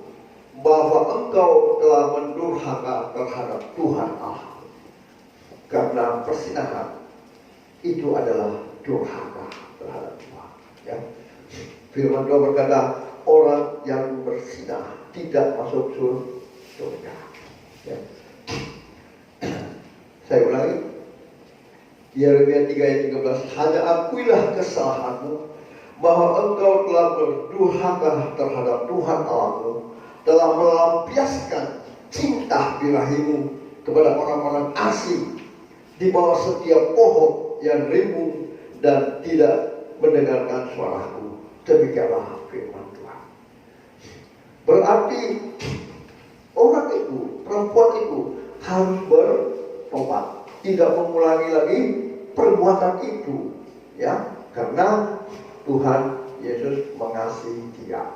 bahwa engkau telah mendurhaka terhadap Tuhan Allah. Karena persinahan itu adalah durhaka terhadap Tuhan. Ya. Firman Tuhan berkata, orang yang bersinah tidak masuk surga. Ya. Saya ulangi, Yeremia 3 ayat 13, hanya akuilah kesalahanmu, bahwa engkau telah berdurhaka terhadap Tuhan Allahmu, telah melampiaskan cinta birahimu kepada orang-orang asing di bawah setiap pohon yang rimbun dan tidak mendengarkan suaraku. Demikianlah firman Tuhan. Berarti orang itu, perempuan itu harus bertobat, tidak mengulangi lagi perbuatan itu, ya, karena Tuhan Yesus mengasihi dia.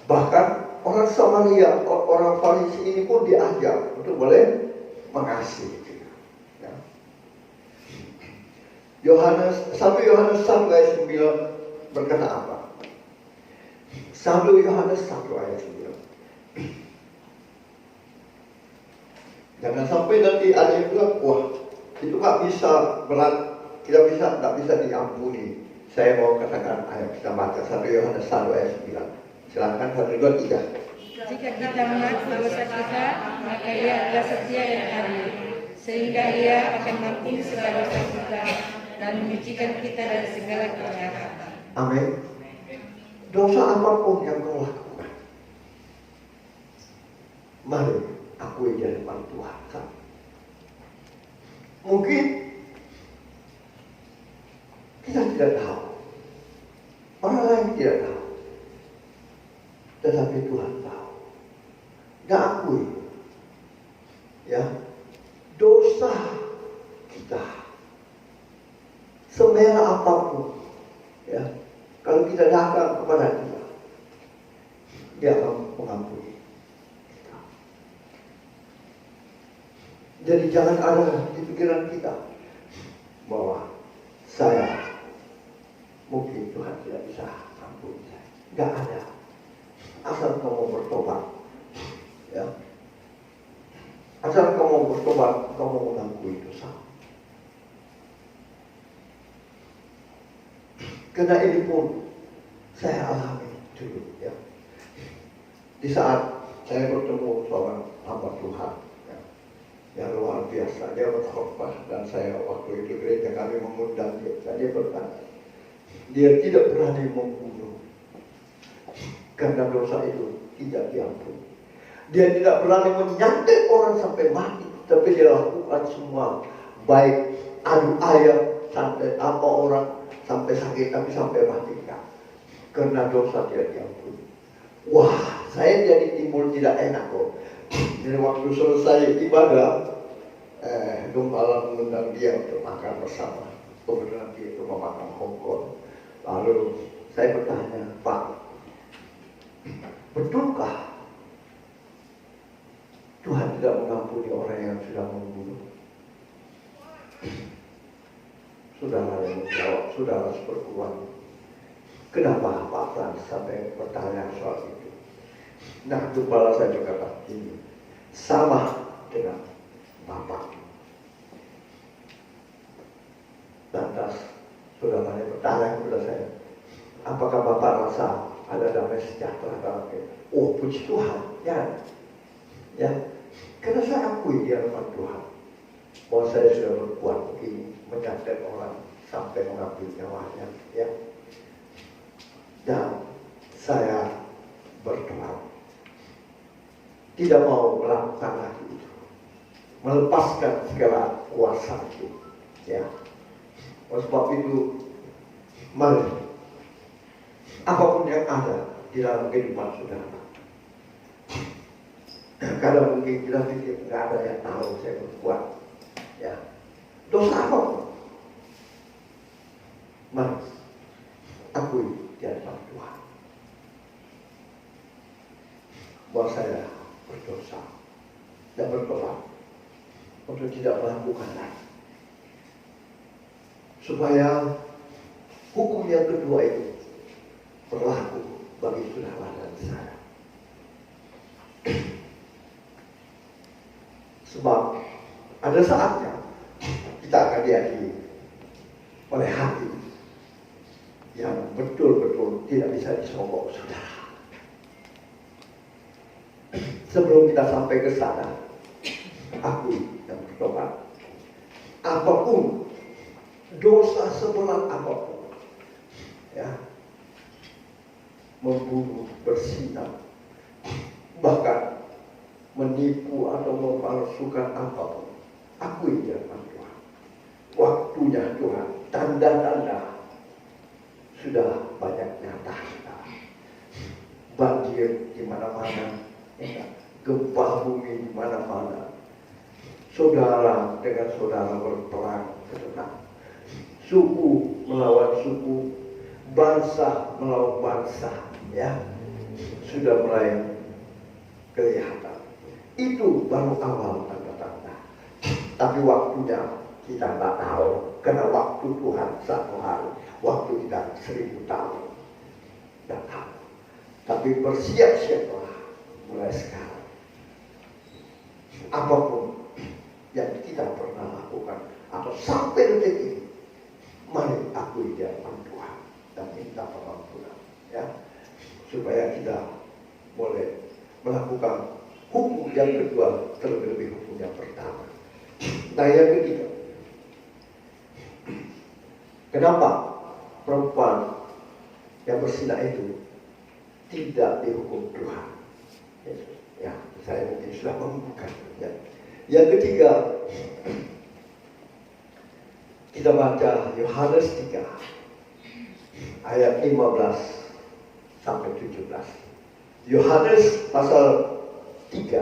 Bahkan orang Samaria, orang Farisi ini pun diajar untuk boleh mengasihi dia. Ya. 1 Yohanes 1 ayat 9 berkata apa? 1 Yohanes 1 ayat 9. Jangan sampai nanti ada yang bilang, wah itu gak bisa berat, tidak bisa diampuni. Saya mau katakan ayat kita baca 1 Yohanes 1 ayat 9. Silakan 1, 2, 3. Jika kita mengaku dosa kita, maka Ia adalah setia dan adil, sehingga Ia akan mengampuni segala dosa kita dan menyucikan kita dari segala kejahatan. Amin. Dosa apapun yang kau lakukan, mari akui di depan Tuhan. Mungkin kita tidak tahu. Orang dosa kita, semerah apapun, ya, kalau kita datang kepada Dia, Dia akan mengampuni kita. Jadi jangan ada di pikiran kita bahwa saya mungkin Tuhan tidak bisa ampuni saya. Gak ada. Asal kamu bertobat, ya. Asal kamu bertobat, kamu mengakui dosa. Karena ini pun saya alami dulu, ya. Di saat saya bertemu seorang hamba Tuhan, ya, yang luar biasa, dia berkhotbah, dan saya waktu itu gereja kami mengundang dia. Dia berkata, dia tidak berani membunuh karena dosa itu tidak diampuni. Dia tidak berani menyantet orang sampai mati, tapi dia lakukan semua, baik adu ayam sampai apa orang sampai sakit, tapi sampai mati enggak, karena dosa tidak diampuni. Wah, saya jadi timbul tidak enak kok. Jadi waktu selesai ibadah, gembala mengundang dia untuk makan bersama. Kemudian dia itu memakan hongkong. Lalu saya bertanya, Pak, betulkah Tuhan tidak mengampuni orang yang sudah membunuh? Saudara yang menjawab, saudara seperguruan. Kenapa Pak Frans sampai bertanya soal itu? Nah, gembala saya juga kata ini sama dengan Bapak. Lantas saudara bertanya kepada saya, apakah Bapak rasa ada damai sejahtera dalam itu? Oh, puji Tuhan, ya. Ya, karena saya akui di hadapan Tuhan bahwa saya sudah berbuat begini, menyantet orang sampai mengambil nyawanya, ya. Dan saya berdoa, tidak mau melakukan lagi itu, melepaskan segala kuasa itu, ya. Oleh sebab itu, mari apapun yang ada di dalam kehidupan saudara, kadang mungkin kita pikir nggak ada yang tahu saya berbuat, ya, dosa apapun, mari akui di hadapan Tuhan bahwa saya berdosa dan bertobat untuk tidak melakukan lagi, supaya hukum yang kedua itu berlaku bagi saudara dan saya. Sebab ada saatnya kita akan diadili oleh hati yang betul-betul tidak bisa disogok, saudara. Sebelum kita sampai ke sana, akui dan bertobat. Apapun dosa seberat apapun, ya, membunuh, berzina, bahkan menipu atau memalsukan apapun, akui di hadapan Tuhan. Waktunya Tuhan, tanda-tanda sudah banyak nyata. Banjir di mana-mana, ya, gempa bumi di mana-mana. Saudara dengan saudara berperang serentak. Suku melawan suku, bangsa melawan bangsa, ya, sudah mulai kelihatan. Itu baru awal tanda-tanda. Tapi waktunya kita tak tahu, karena waktu Tuhan satu hari, waktu kita 1000 tahun tak tahu. Tapi bersiap-siaplah mulai sekarang. Apapun yang kita pernah lakukan atau sampai detik ini, mari akui di hadapan Tuhan dan minta pengampunan, ya, supaya kita boleh melakukan hukum yang kedua terlebih hukum yang pertama. Nah, yang ketiga, kenapa perempuan yang berzina itu tidak dihukum Tuhan? Ya, saya mungkin sudah membuka. Ya. Yang ketiga, kita baca Yohanes 3 ayat 15 sampai 17. Yohanes pasal 3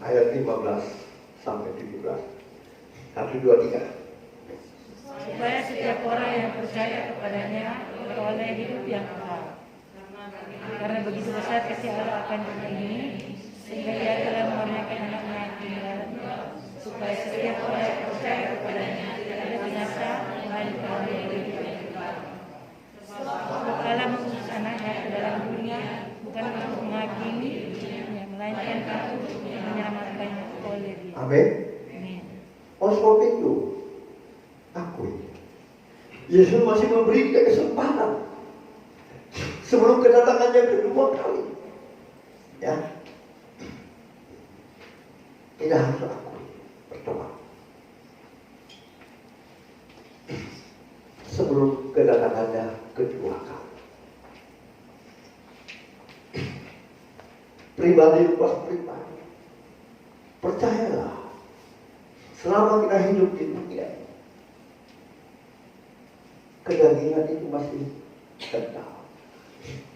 ayat 15 sampai 17. 1, 2, 3. supaya setiap orang yang percaya kepadanya beroleh hidup yang kekal. Karena begitu besar kasih Allah akan dunia ini, sehingga Ia telah mengaruniakan anaknya yang tunggal, supaya setiap orang yang percaya kepadanya tidak binasa, melainkan beroleh hidup yang kekal. Sebab Allah mengutus anaknya ke dalam dunia bukan untuk menghakimi dunia, melainkan untuk menyelamatkannya oleh Dia. Amin. Amin. Oleh sebab itu, akui. Yesus masih memberi kita kesempatan sebelum kedatangannya kedua kali. Ya, kita harus akui, bertobat sebelum kedatangannya kedua kali. Pribadi lepas pribadi, percayalah, selama kita hidup di dunia, kedagingan itu masih kental.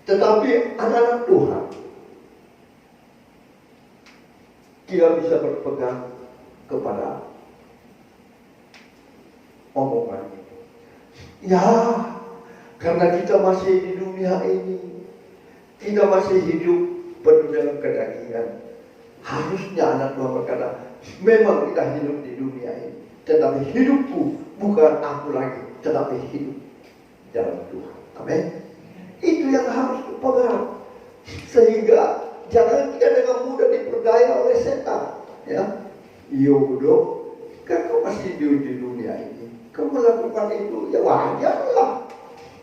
Tetapi anak-anak Tuhan tidak bisa berpegang kepada omongan itu. Ya, karena kita masih di dunia ini, kita masih hidup penuh dengan kedagingan. Harusnya anak Tuhan berkata, memang kita hidup di dunia ini, tetapi hidupku bukan aku lagi, tetapi hidup dalam Tuhan. Amin. Itu yang harus dipegang, sehingga jangan kita dengan mudah diperdaya oleh setan. Ya, Yodo, kan kau masih hidup di dunia ini, kau melakukan itu, ya wajarlah,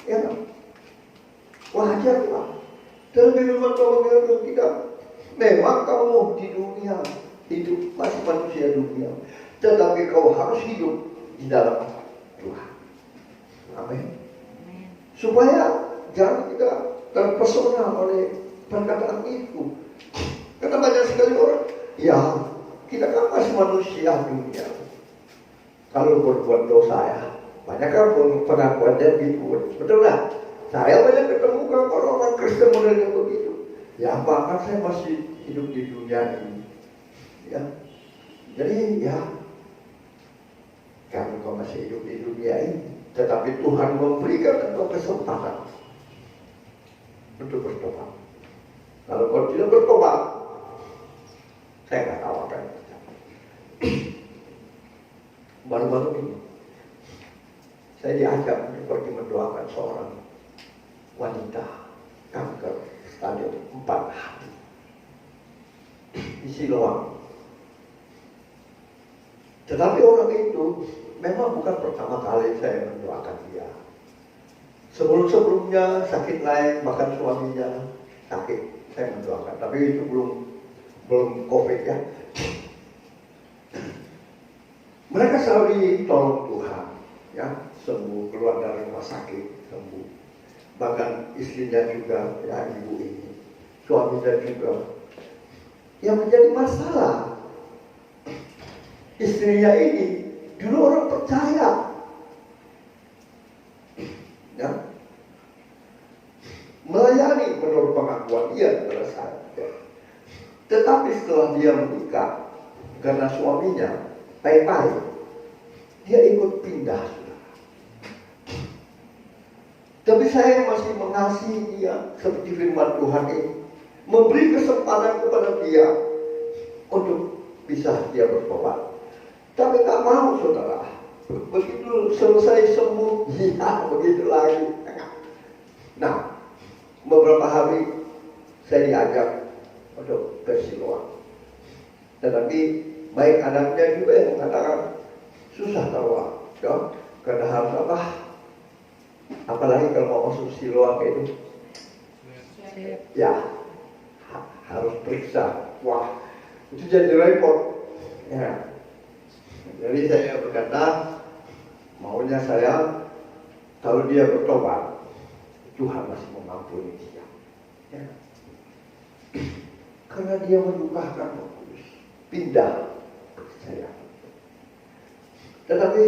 ya, wajarlah. Dalam firman Tuhan kita, memang kamu di dunia hidup masih manusia dunia, tetapi kau harus hidup di dalam Tuhan. Amin. Supaya jangan kita terpesona oleh perkataan itu. Karena banyak sekali orang, ya kita kan masih manusia dunia. Kalau berbuat dosa ya, banyak kan pengakuannya gitu. Betul lah. Saya banyak ketemu kan orang-orang Kristen model yang begitu. Ya apakah saya masih hidup di dunia ini? Ya, jadi ya, kalau kau masih hidup di dunia ini, tetapi Tuhan memberikan engkau kesempatan untuk bertobat. Kalau kau tidak bertobat, saya nggak tahu apa yang terjadi. Baru-baru ini, saya diajak untuk pergi mendoakan seorang wanita kanker stadium 4 hati di Siloam. Tetapi orang itu memang bukan pertama kali saya mendoakan dia. Sebelum-sebelumnya sakit lain, bahkan suaminya sakit, saya mendoakan. Tapi itu belum COVID ya. Mereka selalu ditolong Tuhan, ya, sembuh, keluar dari rumah sakit, sembuh. Bahkan istrinya juga, ya, ibu ini, suaminya juga. Yang menjadi masalah, istrinya ini dulu orang percaya, ya, melayani menurut pengakuan dia pada saat itu. Tetapi setelah dia menikah, karena suaminya baik-baik, dia ikut pindah. Tapi saya masih mengasihi dia seperti firman Tuhan ini, memberi kesempatan kepada dia untuk bisa dia bertobat. Tapi tak mau, saudara. Begitu selesai sembuh, ya begitu lagi. Nah, beberapa hari saya diajak untuk ke Siloam. Tetapi baik anaknya juga yang mengatakan susah keluar, ya, karena harus apa? Apalagi kalau mau masuk Siloam itu, ya harus periksa. Wah, itu jadi repot. Ya. Jadi saya berkata, maunya saya kalau dia bertobat, Tuhan masih mengampuni dia. Ya. Karena dia menyukakan Roh Kudus, pindah saya. Tetapi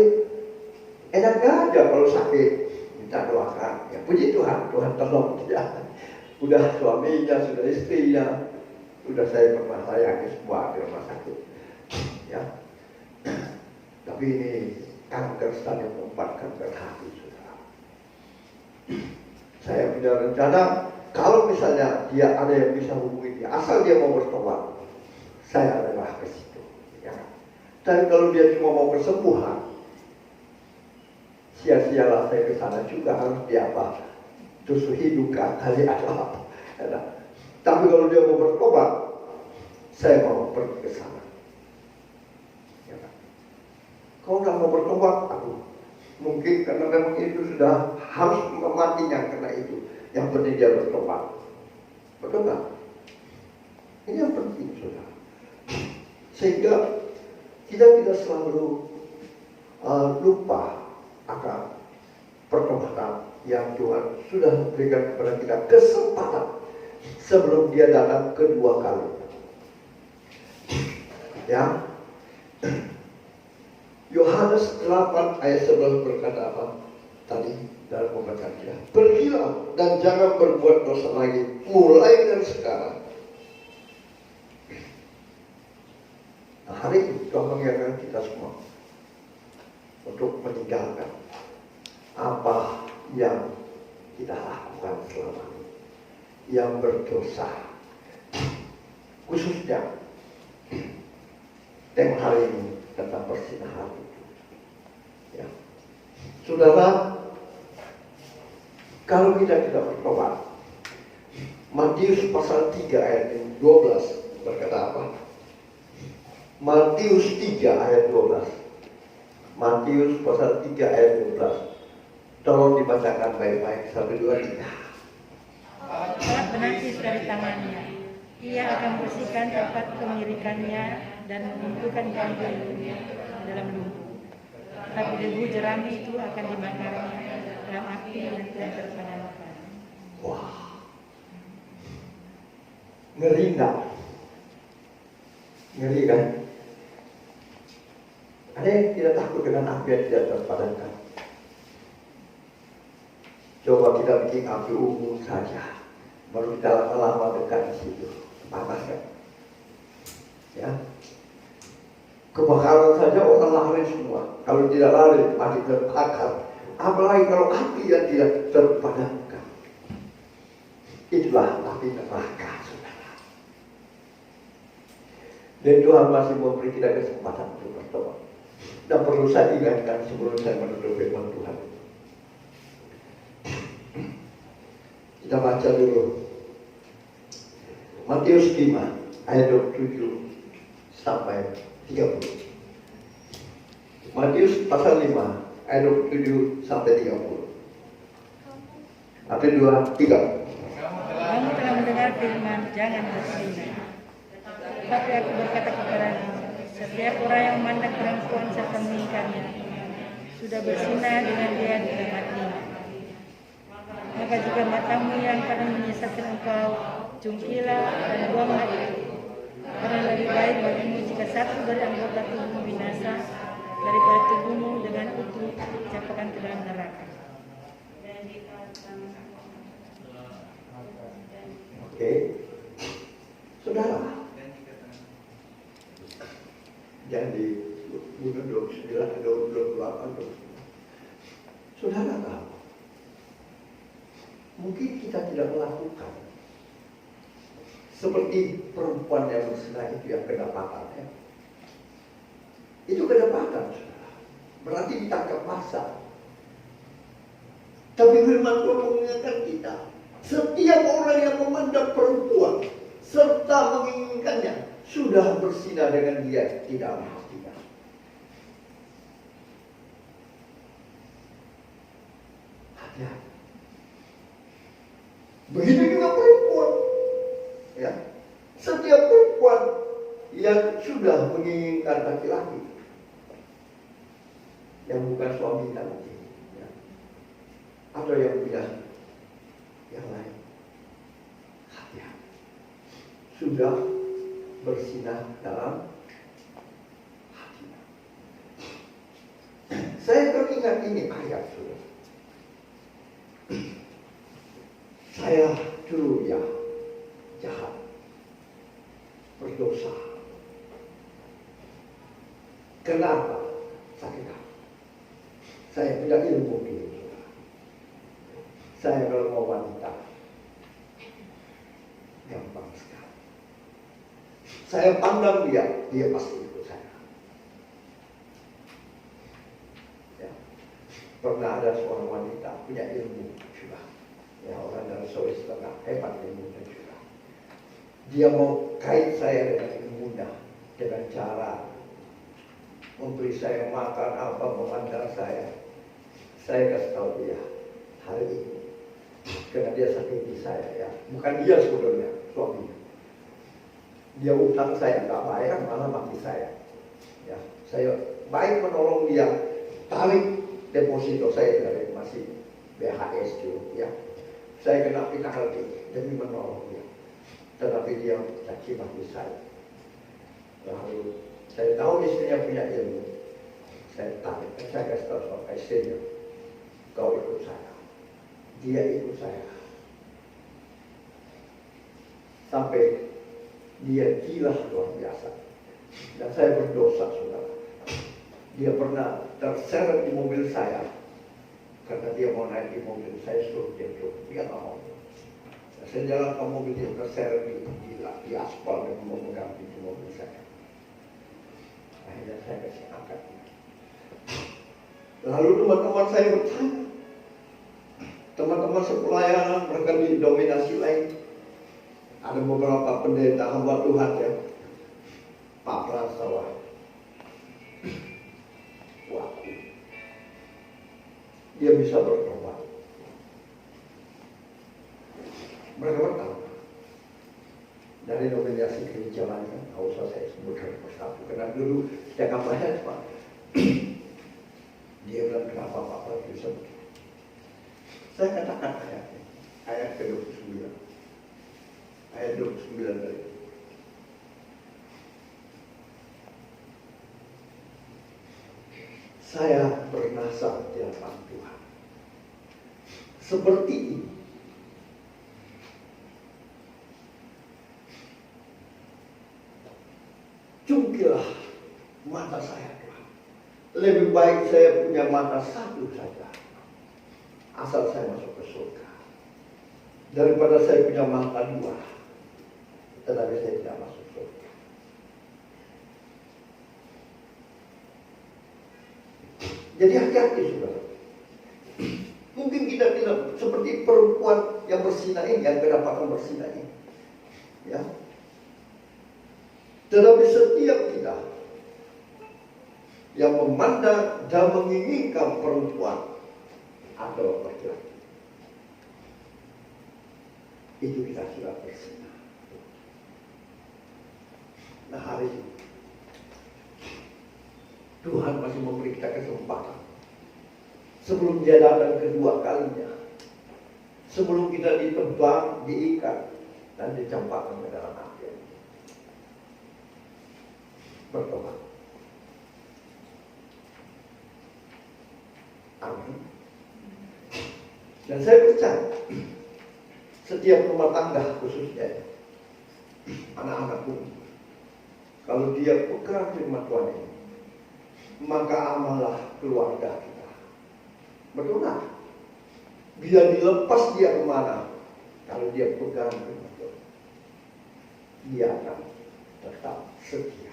enak aja kalau sakit minta doakan. Ya puji Tuhan, Tuhan tolong dia. Udah suaminya, sudah istrinya, udah saya pernah sayangi semua di rumah sakit. Ya. Tapi Tapi ini kanker stadium 4, kanker hati, saudara. Saya punya rencana, kalau misalnya dia ada yang bisa hubungi dia, asal dia mau bertobat, saya adalah ke situ. Ya. Dan kalau dia cuma mau kesembuhan, sia-sialah saya ke sana juga, harus dia apa? Susu hidup kali atau apa? Ya. Tapi kalau dia mau bertobat, saya mau pergi ke sana. Ya. Kalau nggak mau bertobat, aduh, mungkin karena memang itu sudah harus mematinya karena itu. Yang penting dia bertobat. Betul nggak? Ini yang penting, saudara. Sehingga kita tidak selalu lupa akan pertobatan yang Tuhan sudah berikan kepada kita kesempatan sebelum dia datang kedua kali. Ya. Yohanes 8 ayat 11 berkata apa? Tadi dalam pembacaan kita, pergilah dan jangan berbuat dosa lagi mulai dari sekarang. Nah, hari ini Tuhan mengingatkan kita semua untuk meninggalkan apa yang kita lakukan selama ini, yang berdosa, khususnya tema hari ini tentang persinahan itu. Ya. Saudara, kalau kita tidak bertobat, Matius pasal 3 ayat 12 berkata apa? Matius 3 ayat 12. Matius pasal 3 ayat 12. Tolong dibacakan baik-baik. 1, 2, 3. Alat benakis dari tangannya, ia akan bersihkan tempat kemirikannya dan mengumpulkan gandum dalam lumpur. Tapi debu jerami itu akan dimakannya dalam api yang tidak terpadamkan. Wah, ngeri enggak? Ngeri kan? Ada yang tidak takut dengan api yang tidak terpadamkan? Coba kita bikin api umum saja, baru kita lama-lama dekat di situ, panas kan? Ya, kebakaran saja orang lari semua. Kalau tidak lari, mati terbakar. Apalagi kalau api yang tidak terpadamkan. Itulah api neraka, saudara. Dan Tuhan masih memberi kita kesempatan untuk bertobat. Dan perlu saya ingatkan sebelum saya menutup firman Tuhan. Kita baca dulu Matius 5 ayat 27 sampai 30. Matius pasal 5 ayat 27 sampai 30. 1, 2, 3. Kamu telah mendengar firman, jangan berzina. Tapi aku berkata kepadamu, setiap orang yang memandang perempuan serta menginginkannya sudah berzina dengan dia di dalam hatinya. Maka jika matamu yang kadang menyesatkan engkau, jungkilah dan buanglah itu. Karena lebih baik bagimu jika satu dari anggota tubuhmu binasa daripada tubuhmu dengan utuh dicampakkan ke dalam neraka. Oke, saudara, jangan dibunuh 29 atau 28. Saudara tahu, mungkin kita tidak melakukan seperti perempuan yang berzina itu yang kedapatan, ya. Itu kedapatan, saudara. Berarti ditangkap basah. Tapi firman Tuhan mengingatkan kita, setiap orang yang memandang perempuan serta menginginkannya sudah berzina dengan dia di dalam hatinya. Hati-hati. Begitu juga perempuan. Ya, setiap perempuan yang sudah menginginkan laki-laki yang bukan suami nanti, ya, atau yang punya yang lain, hati-hati, sudah bersinah dalam hatinya. Saya teringat ini ayat, sudah. Saya dulu ya jahat, berdosa. Kenapa? sakit hati. Saya punya ilmu gitu. Saya kalau mau wanita gampang sekali. Saya pandang dia pasti ikut saya. Ya. Pernah ada seorang wanita punya ilmu juga. Ya, orang dari Sulawesi Tengah hebat ilmunya juga. Dia mau kait saya dengan ilmunya, dengan cara memberi saya makan apa, memandang saya. Saya kasih tahu dia hari ini, karena dia sakiti saya ya, bukan dia sebenarnya suaminya. Dia utang saya nggak bayar, malah mati saya. Ya, saya baik menolong dia, tarik deposito saya dari masih BHS dulu ya. Saya kena penalti demi menolong dia, tetapi dia caci maki saya. Lalu saya tahu istrinya punya ilmu, saya tarik, saya kasih tahu soal istrinya, kau ikut saya, dia ikut saya, sampai dia gila luar biasa. Dan saya berdosa, saudara. Dia pernah terseret di mobil saya karena dia mau naik di mobil saya, suruh dia turun, dia nggak mau. Saya jalan ke mobil, dia terseret di aspal dan mau mengganti di mobil saya. Akhirnya saya kasih angkat. Lalu teman-teman saya bertanya, teman-teman sepelayanan mereka didominasi lain. Ada beberapa pendeta hamba Tuhan ya, Pak Prasawa, wah, dia bisa bertobat. Mereka bertanya dari nominasi gereja lain, nggak usah saya sebutkan persatu, karena dulu setiap kampanye Pak, dia bilang kenapa Pak bisa begitu. Saya katakan ayat ke-29. Ayat 29 dari itu. Saya bernasar di hadapan Tuhan seperti ini. Cungkilah mata saya Tuhan. Lebih baik saya punya mata satu saja, asal saya masuk ke surga, daripada saya punya mata dua, tetapi saya tidak masuk surga. Jadi hati-hati saudara. Mungkin kita tidak seperti perempuan yang bersinar ini, yang kedapatan bersinar ini, ya. Tetapi setiap kita yang memandang dan menginginkan perempuan atau laki-laki, itu kita sudah bersinar. Nah, hari ini Tuhan masih memberi kita kesempatan sebelum dia datang kedua kalinya, sebelum kita ditebang, diikat dan dicampakkan ke dalam api. Bertobat. Amin. Dan saya percaya setiap rumah tangga, khususnya anak-anak pun, kalau dia pegang firman Tuhan ini, maka amalah keluarga kita. Betul nggak? Bila dilepas dia kemana, kalau dia pegang firman Tuhan, dia akan tetap setia.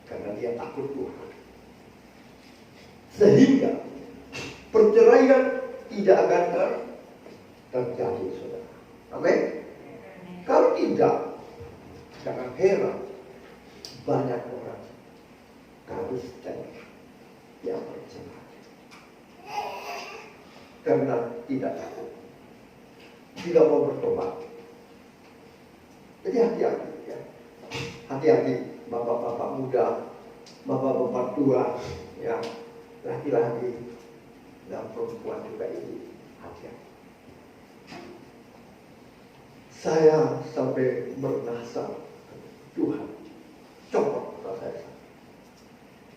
Karena dia takut Tuhan. Sehingga perceraian tidak akan terjadi, saudara. Amin. Kalau tidak, jangan heran banyak orang Kristen yang bercerai karena tidak takut, tidak mau bertobat. Jadi hati-hati ya. Hati-hati bapak-bapak muda, bapak-bapak tua, ya, laki-laki dan perempuan juga ini, hati-hati. Saya sampai bernasar, Tuhan, copot kata saya.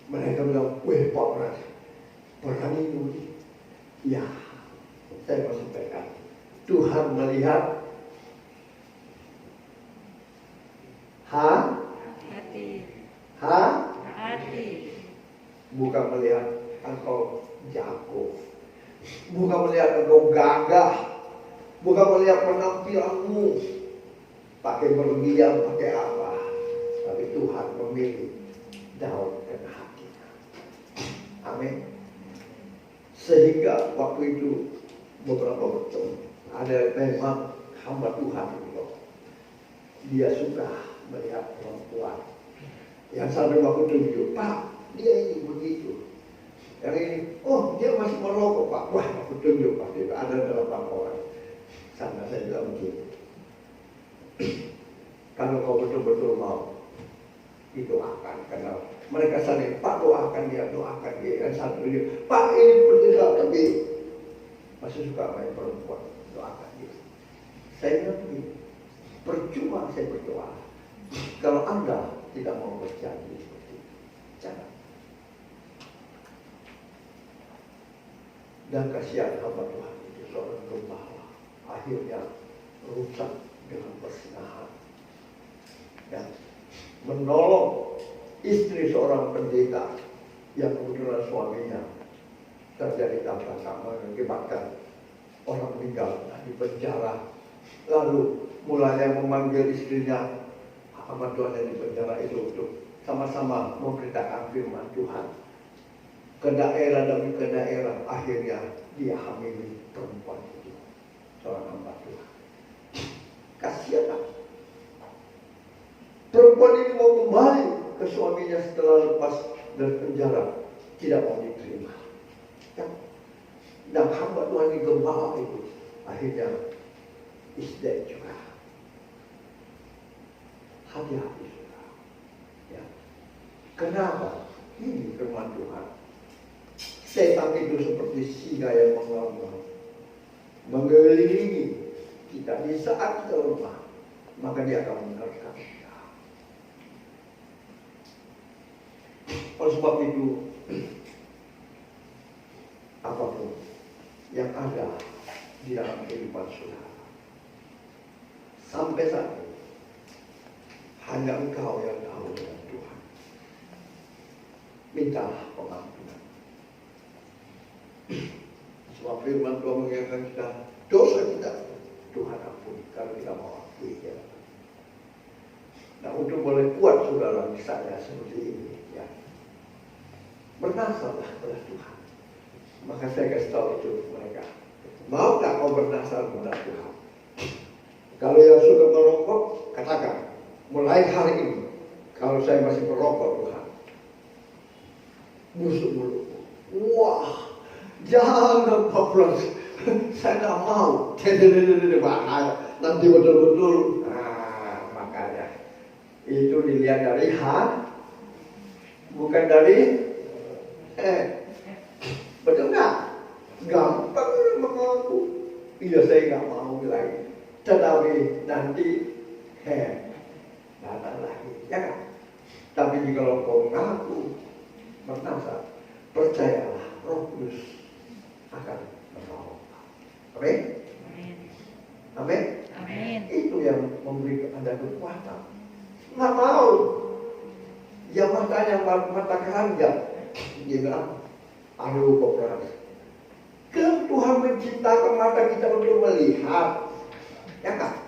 Mereka bilang, weh Pak Ras, berani ini. Ya, saya mau sampaikan, Tuhan melihat hati. bukan melihat engkau jago, bukan melihat engkau gagah, bukan melihat penampilanmu, pakai berlian, pakai apa, tapi Tuhan memilih Daud dan hatinya. Amin. Sehingga waktu itu beberapa waktu ada memang hamba Tuhan itu, dia suka melihat perempuan yang sampai waktu tunjuk, Pak, dia ini begitu, yang ini, oh dia masih merokok Pak, wah aku tunjuk pasti ada 8 orang. Sama saya bilang begitu. Kalau kau betul-betul mau, didoakan, karena mereka saling, Pak doakan dia, yang satu dia, Pak ini berbeda, tapi masih suka main perempuan, doakan dia. Saya bilang begini, percuma saya berdoa kalau Anda tidak mau berjanji seperti itu. Jangan. Dan kasihan hamba Tuhan itu, seorang gembala, akhirnya rusak dengan persinahan dan menolong istri seorang pendeta yang kebetulan suaminya terjadi tabrakan mengakibatkan orang meninggal di penjara. Lalu mulanya memanggil istrinya, hamba Tuhan yang di penjara itu untuk sama-sama memberitakan firman Tuhan ke daerah demi ke daerah. Akhirnya dia hamili perempuan itu, seorang hamba Tuhan. Kasihan perempuan ini mau kembali ke suaminya setelah lepas dari penjara, tidak mau diterima. Dan hamba Tuhan di gembala itu akhirnya isdet juga. Hati-hati sudah. Ya. Kenapa? Ini firman Tuhan. Setan itu seperti singa yang mengambang, mengelilingi kita di saat kita lemah, maka dia akan menerkam kita. Oleh sebab itu, apapun yang ada di dalam kehidupan saudara, sampai saat ini hanya engkau yang tahu dengan Tuhan. Mintalah pengampunan. Sebab firman Tuhan mengatakan kita, dosa kita Tuhan ampuni kalau kita mau akui ya. Nah, untuk boleh kuat saudara misalnya seperti ini ya, bernasarlah kepada Tuhan. Maka saya kasih tahu itu mereka, maukah kau bernasar kepada Tuhan? Kalau yang suka merokok, katakan, mulai hari ini, kalau saya masih merokok Tuhan, busuk mulutku. Wah, jangan Pak Frans, saya nggak mau. Nanti betul-betul. Nah, makanya itu dilihat dari hati, bukan dari betul nggak? Gampang mengaku. Iya saya nggak mau lagi. Tetapi nanti datang lagi, ya kan? Tapi kalau kau mengaku bernasar, percayalah Roh Kudus akan menolong. Amin. Amin. Amin. Itu yang memberi Anda kekuatan. Nggak mau. Yang matanya mata keranjang, dia bilang, aduh kooperasi. Kan Tuhan menciptakan mata kita untuk melihat, ya kan?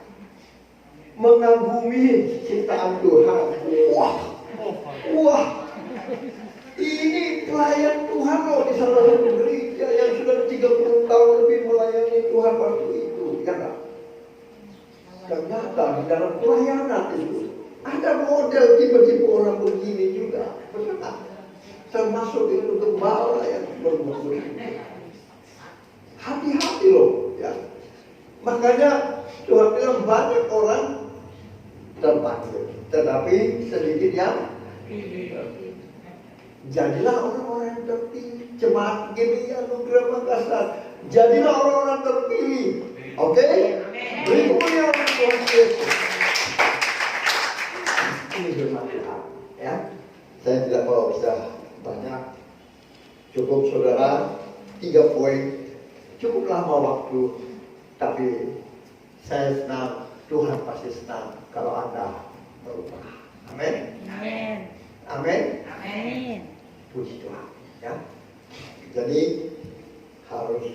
Mengagumi ciptaan Tuhan. Wah, ini pelayan Tuhan loh di salah satu gereja yang sudah 30 tahun lebih melayani Tuhan waktu itu, ya kan? Ternyata di dalam pelayanan itu ada model tipe-tipe orang begini juga, betul kan? Termasuk itu gembala yang berbuat begini. Hati-hati loh, ya. Makanya Tuhan bilang banyak orang terpanggil, tetapi sedikit yang jadilah orang-orang yang terpilih. Jemaat GBI Anugerah Makassar, jadilah orang-orang terpilih. Oke? Beri kemuliaan Tuhan Yesus. Ini firman Tuhan, ya. Saya tidak mau bisa banyak. Cukup saudara 3 poin. Cukup lama waktu, tapi saya senang, Tuhan pasti senang kalau Anda berubah. Amin. Amin. Amin. Amin. Puji Tuhan. Ya. Jadi harus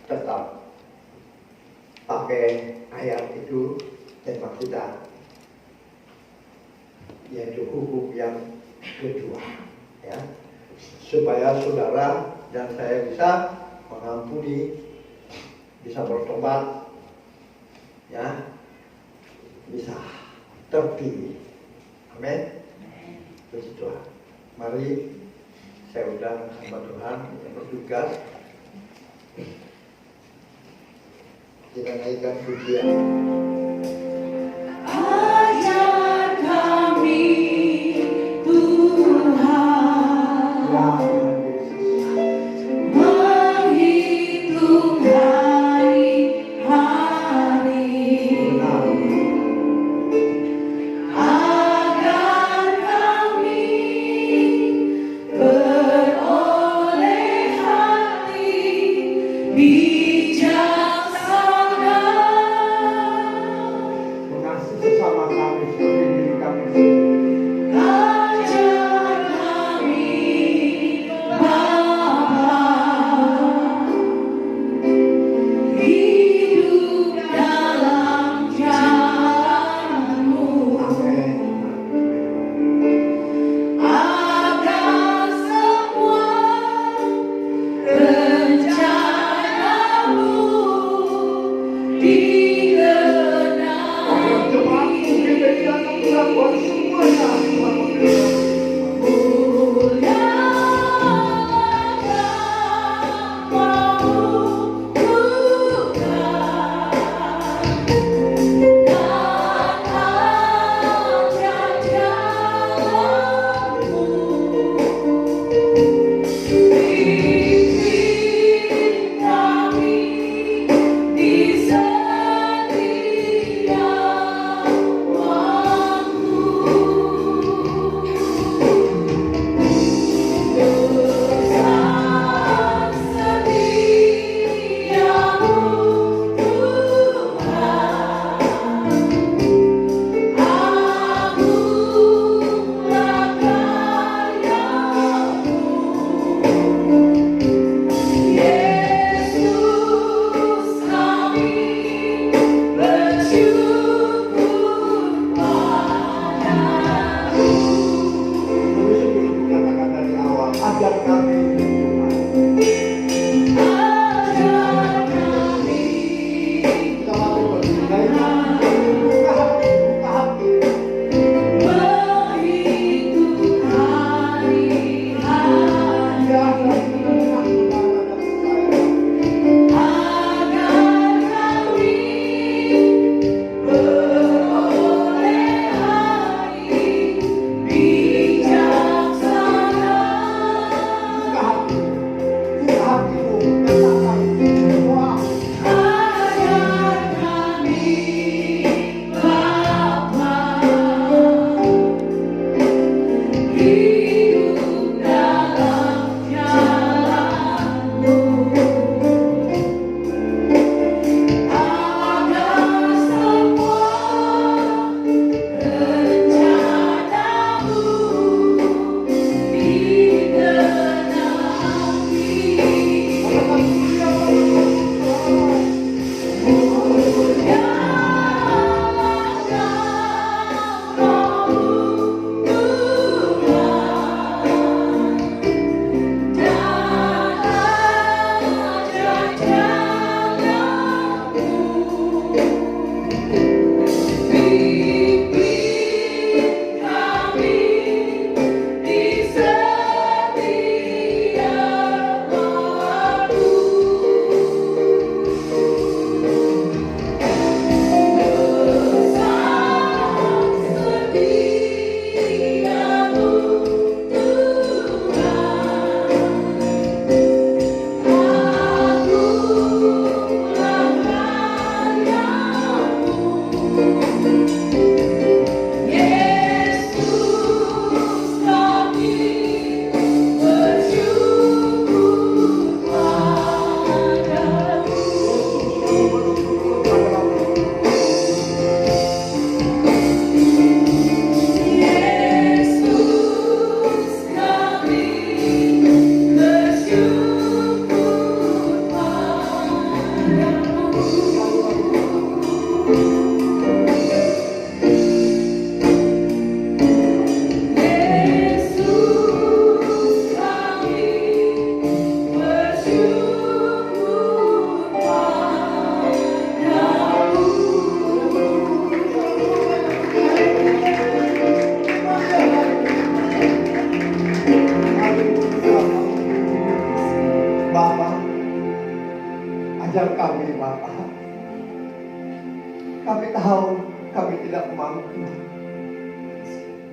tetap pakai ayat itu tema kita, yaitu hukum yang kedua, ya, supaya saudara dan saya bisa mengampuni, bisa bertobat, ya, bisa terpilih. Amin. Puji Tuhan. Mari saya undang hamba Tuhan yang bertugas, kita naikkan pujian. Ajar kami Tuhan menghitung hari-hari agar kami beroleh hati bijaksana. Mengasihi sesama kami seperti diri kami sendiri. Ajar kami Bapa, hidup dalam jalan-Mu, Amin. agar semua rencana-Mu Jemaat mungkin dari dalam melakukan semuanya. Ajar kami kita mau berdiri, buka hati. Buka Bapak, ajar kami Bapak. Kami tahu kami tidak mampu.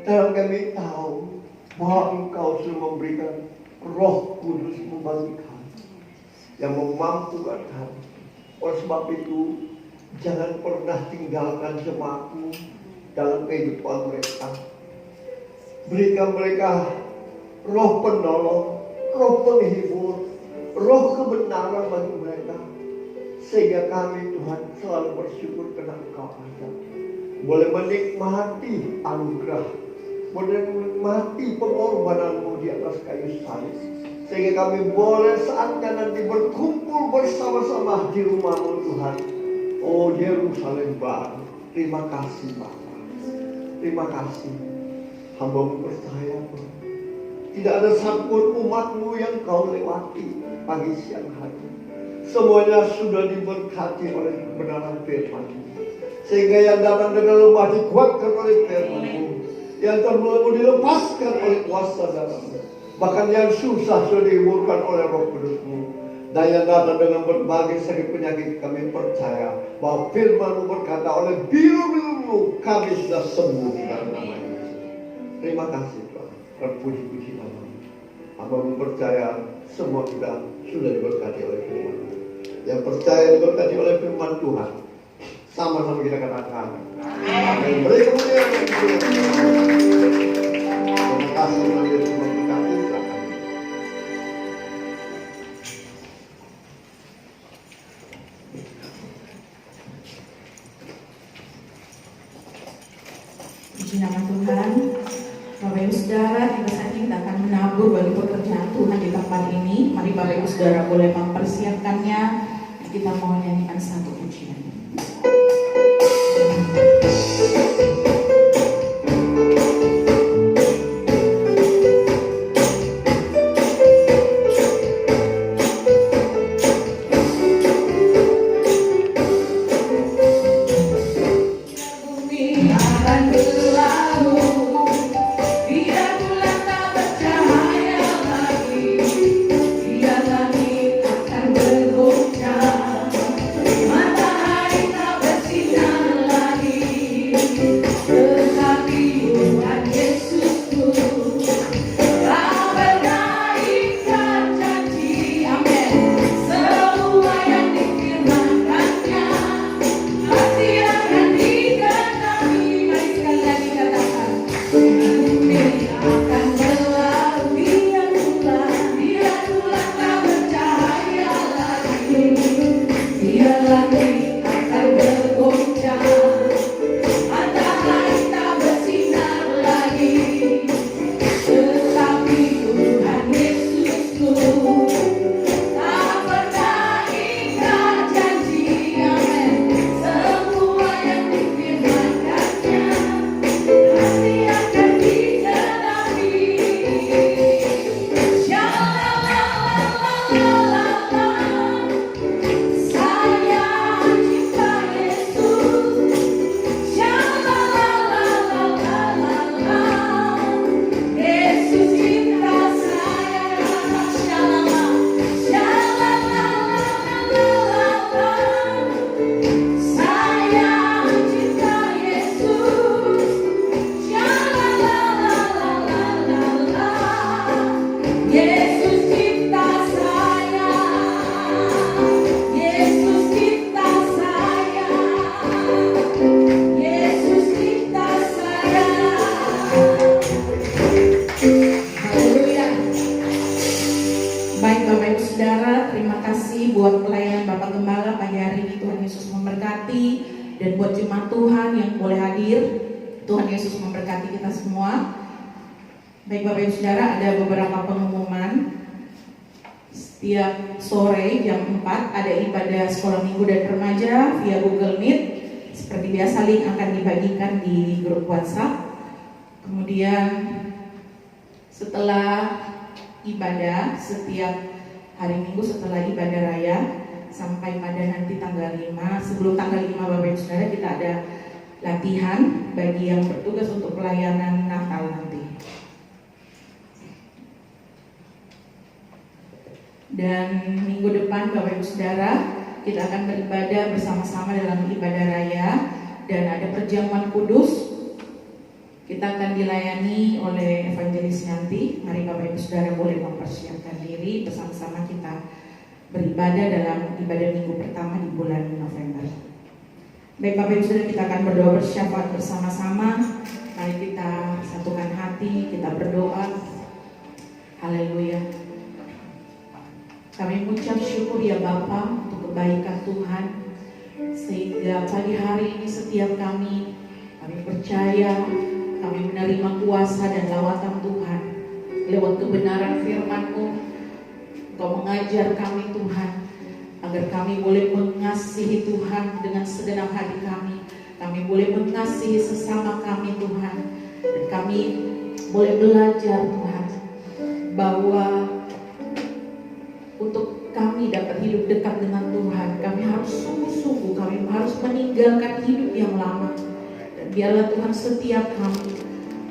Dan kami tahu bahwa Engkau sudah memberikan Roh Kudus-Mu bagi kami yang memampukan kami. Oleh sebab itu, jangan pernah tinggalkan jemaat-Mu dalam kehidupan mereka. Berikan mereka roh penolong, roh penghibur, roh kebenaran bagi mereka. Sehingga kami Tuhan selalu bersyukur karena Engkau ada. Boleh menikmati anugerah, boleh menikmati pengorbanan-Mu di atas kayu salib. Sehingga kami boleh saatnya nanti berkumpul bersama-sama di rumah-Mu Tuhan. Oh Yerusalem baru. Terima kasih Bapa. Terima kasih. Hamba-Mu percaya Tuhan, tidak ada satupun umat-Mu yang Kau lewati pagi siang hari. Semuanya sudah diberkati oleh kebenaran firman-Mu. Sehingga yang datang dengan lemah dikuatkan oleh firman-Mu, yang terlalu dilepaskan oleh kuasa dalam-Mu. Bahkan yang susah sudah dihiburkan oleh Roh Kudus-Mu. Dan yang datang dengan berbagai sakit penyakit, kami percaya bahwa firman-Mu berkata, oleh biru-biru-Mu kami sudah sembuh dalam nama Yesus. Terima kasih Tuhan. Terpuji-puji nama-Mu. Hamba-Mu percaya semua kita sudah diberkati oleh firman-Mu. Yang percaya diberkati oleh firman Tuhan, sama-sama kita katakan amin. Beri kemuliaan bagi Tuhan. Terima kasih Tuhan Yesus memberkati. Puji nama Tuhan. Bapak Ibu Saudara, tiba saatnya kita akan menabur bagi pekerjaan Tuhan di tempat ini. Mari Bapak Ibu Saudara boleh mempersiapkannya. Kita mau nyanyikan satu pujian. buat pelayanan Bapak Gembala pagi hari ini. Tuhan Yesus memberkati. Dan buat jemaat Tuhan yang boleh hadir, Tuhan Yesus memberkati kita semua. Baik Bapak Ibu Saudara, ada beberapa pengumuman. Setiap sore jam 4 ada ibadah sekolah minggu dan remaja via Google Meet. Seperti biasa link akan dibagikan di grup WhatsApp. Kemudian setelah ibadah setiap hari Minggu setelah ibadah raya sampai pada nanti tanggal 5. Sebelum tanggal 5 Bapak Ibu Saudara, kita ada latihan bagi yang bertugas untuk pelayanan Natal nanti. Dan minggu depan Bapak Ibu Saudara, kita akan beribadah bersama-sama dalam ibadah raya dan ada perjamuan kudus. Kita akan dilayani oleh evangelis nanti. Mari Bapak Ibu Saudara boleh mempersiapkan diri bersama-sama kita beribadah dalam ibadah minggu pertama di bulan November. Baik Bapak Ibu Saudara, kita akan berdoa bersyafaat bersama-sama. Mari kita satukan hati, kita berdoa. Haleluya. Kami mengucap syukur ya Bapa untuk kebaikan Tuhan, sehingga pagi hari ini setiap kami percaya, kami menerima kuasa dan lawatan Tuhan lewat kebenaran firman-Mu. Engkau mengajar kami Tuhan, agar kami boleh mengasihi Tuhan dengan segenap hati kami. Kami boleh mengasihi sesama kami Tuhan, dan kami boleh belajar Tuhan bahwa untuk kami dapat hidup dekat dengan Tuhan, kami harus sungguh-sungguh, kami harus meninggalkan hidup yang lama. Dan biarlah Tuhan setiap kami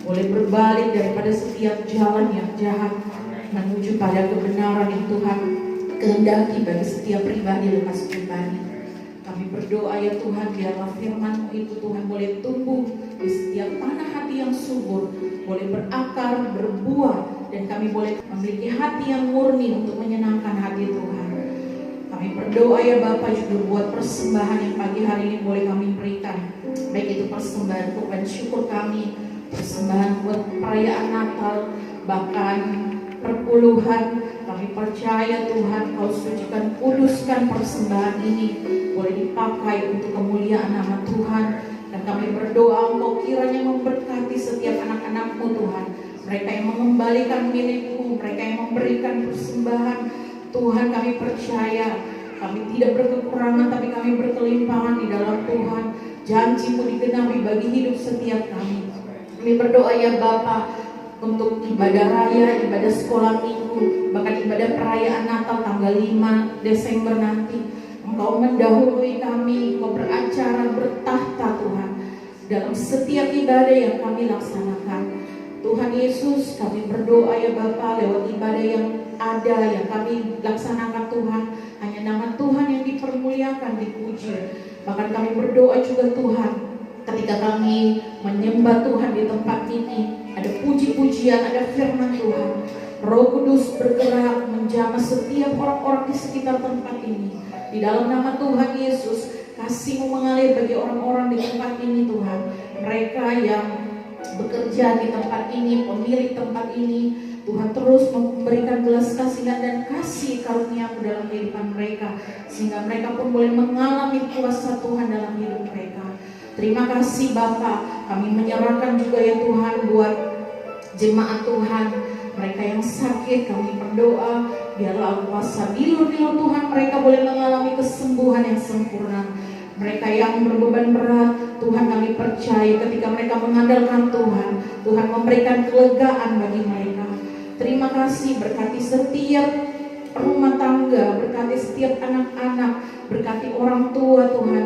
boleh berbalik daripada setiap jalan yang jahat menuju pada kebenaran yang Tuhan kehendaki bagi setiap pribadi lepas pribadi. Kami berdoa ya Tuhan, biarlah firman-Mu itu Tuhan boleh tumbuh di setiap tanah hati yang subur, boleh berakar, berbuah, dan kami boleh memiliki hati yang murni untuk menyenangkan hati Tuhan. Kami berdoa ya Bapa juga buat persembahan yang pagi hari ini boleh kami berikan, baik itu persembahan Tuhan syukur kami, persembahan buat perayaan Natal, bahkan perpuluhan. Kami percaya Tuhan Kau sucikan, kuduskan persembahan ini boleh dipakai untuk kemuliaan nama Tuhan. Dan kami berdoa Engkau kiranya memberkati setiap anak-anak-Mu Tuhan, mereka yang mengembalikan milik-Mu, mereka yang memberikan persembahan. Tuhan kami percaya kami tidak berkekurangan, tapi kami berkelimpangan di dalam Tuhan. Janji-Mu digenapi bagi hidup setiap kami. Kami berdoa ya Bapa untuk ibadah raya, ibadah sekolah minggu, bahkan ibadah perayaan Natal tanggal 5 Desember nanti. Engkau mendahului kami, Engkau beracara, bertahta Tuhan dalam setiap ibadah yang kami laksanakan. Tuhan Yesus, kami berdoa ya Bapa lewat ibadah yang ada yang kami laksanakan Tuhan, hanya nama Tuhan yang dipermuliakan, dipuji. Bahkan kami berdoa juga Tuhan, ketika kami menyembah Tuhan di tempat ini, ada puji-pujian, ada firman Tuhan, Roh Kudus bergerak menjamah setiap orang-orang di sekitar tempat ini. Di dalam nama Tuhan Yesus, kasih-Mu mengalir bagi orang-orang di tempat ini Tuhan. Mereka yang bekerja di tempat ini, pemilik tempat ini, Tuhan terus memberikan belas kasihan dan kasih karunia-Mu dalam kehidupan mereka, sehingga mereka pun boleh mengalami kuasa Tuhan dalam hidup mereka. Terima kasih Bapa, kami menyerahkan juga ya Tuhan buat jemaat Tuhan, mereka yang sakit, kami berdoa biarlah kuasa bilur-bilur Tuhan mereka boleh mengalami kesembuhan yang sempurna. Mereka yang berbeban berat, Tuhan kami percaya ketika mereka mengandalkan Tuhan, Tuhan memberikan kelegaan bagi mereka. Terima kasih, berkati setiap rumah tangga, berkati setiap anak-anak, berkati orang tua Tuhan,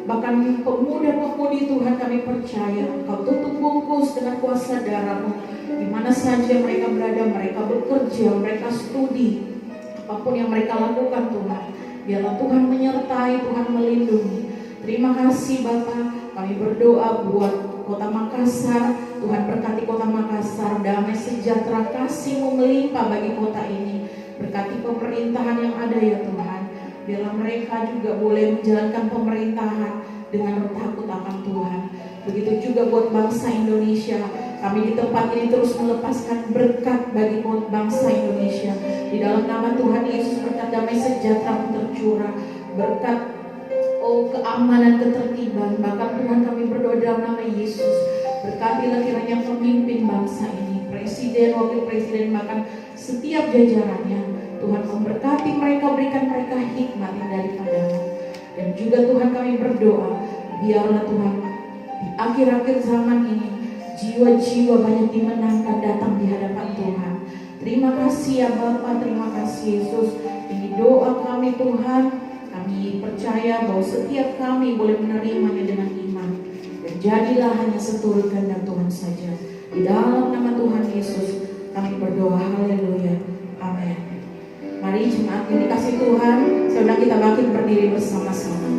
bahkan pemuda-pemudi Tuhan kami percaya Kau tutup bungkus dengan kuasa darah-Mu. Di mana saja mereka berada, mereka bekerja, mereka studi, apapun yang mereka lakukan Tuhan, biarlah Tuhan menyertai, Tuhan melindungi. Terima kasih Bapa, kami berdoa buat Kota Makassar, Tuhan berkati Kota Makassar, damai sejahtera kasih-Mu melimpah bagi kota ini. Berkati pemerintahan yang ada ya Tuhan, biarlah mereka juga boleh menjalankan pemerintahan dengan bertakut akan Tuhan. Begitu juga buat bangsa Indonesia, kami di tempat ini terus melepaskan berkat bagi bangsa Indonesia. Di dalam nama Tuhan Yesus, berkat damai sejahtera tercurah, berkat keamanan, ketertiban. Bahkan Tuhan kami berdoa dalam nama Yesus, berkatilah kiranya pemimpin bangsa ini, presiden, wakil presiden, bahkan setiap jajarannya. Tuhan memberkati mereka, berikan mereka hikmat yang daripada-Mu. Dan juga Tuhan kami berdoa, biarlah Tuhan di akhir-akhir zaman ini jiwa-jiwa banyak dimenangkan datang di hadapan Tuhan. Terima kasih ya Bapa, terima kasih Yesus. doa kami Tuhan, kami percaya bahwa setiap kami boleh menerimanya dengan iman. Dan jadilah hanya seturut kehendak Tuhan saja. Di dalam nama Tuhan Yesus kami berdoa, haleluya, amin. Mari jemaat yang dikasih Tuhan, sebenarnya kita bangkit berdiri bersama-sama.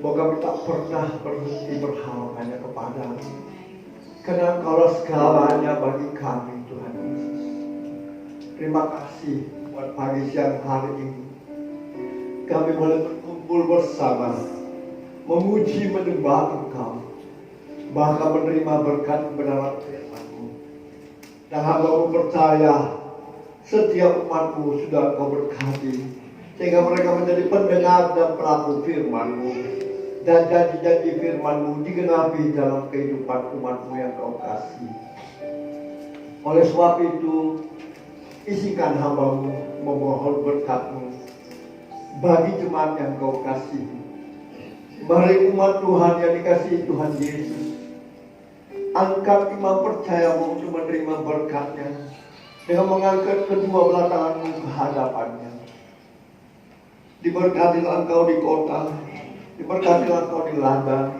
Moga kami tak pernah berhenti berharap hanya kepadamu, karena Engkaulah segalanya bagi kami, Tuhan Yesus. Terima kasih buat pagi siang hari ini. Kami boleh berkumpul bersama, memuji menyembah Engkau, bahkan menerima berkat kebenaran firman-Mu. Dan hamba-Mu percaya setiap umat-Mu sudah Engkau berkati, sehingga mereka menjadi pendengar dan pelaku firman-Mu. Dan janji-janji firman-Mu digenapi dalam kehidupan umat-Mu yang Kau kasih. Oleh sebab itu, isikan hamba-Mu memohon berkat-Mu bagi jemaat yang Kau kasih. Mari umat Tuhan yang dikasihi Tuhan Yesus, angkat iman percayamu untuk menerima berkat-Nya dengan mengangkat kedua belah tangan-Mu ke hadapan-Nya. Diberkatilah Engkau di kota, diberkatilah Engkau di ladang,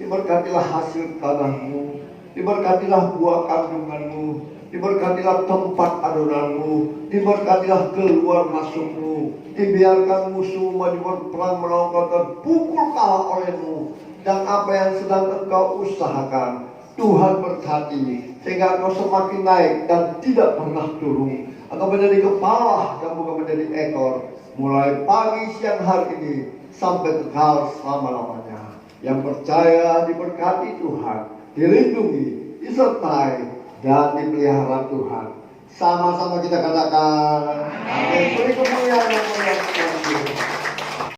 diberkatilah hasil tanah-Mu, diberkatilah buah kandungan-Mu, diberkatilah tempat adonanmu, diberkatilah keluar masukmu, dibiarkan musuh maju berperang melawan kau terpukul kalah olehmu, dan apa yang sedang engkau usahakan Tuhan berkati, sehingga engkau semakin naik dan tidak pernah turun. Engkau menjadi kepala dan bukan menjadi ekor, mulai pagi siang hari ini sampai kekal selama-lamanya. Yang percaya diberkati Tuhan, dilindungi, disertai, dan dipelihara Tuhan. Sama-sama kita katakan, amin. Beri kemuliaan yang mulia kepada Tuhan.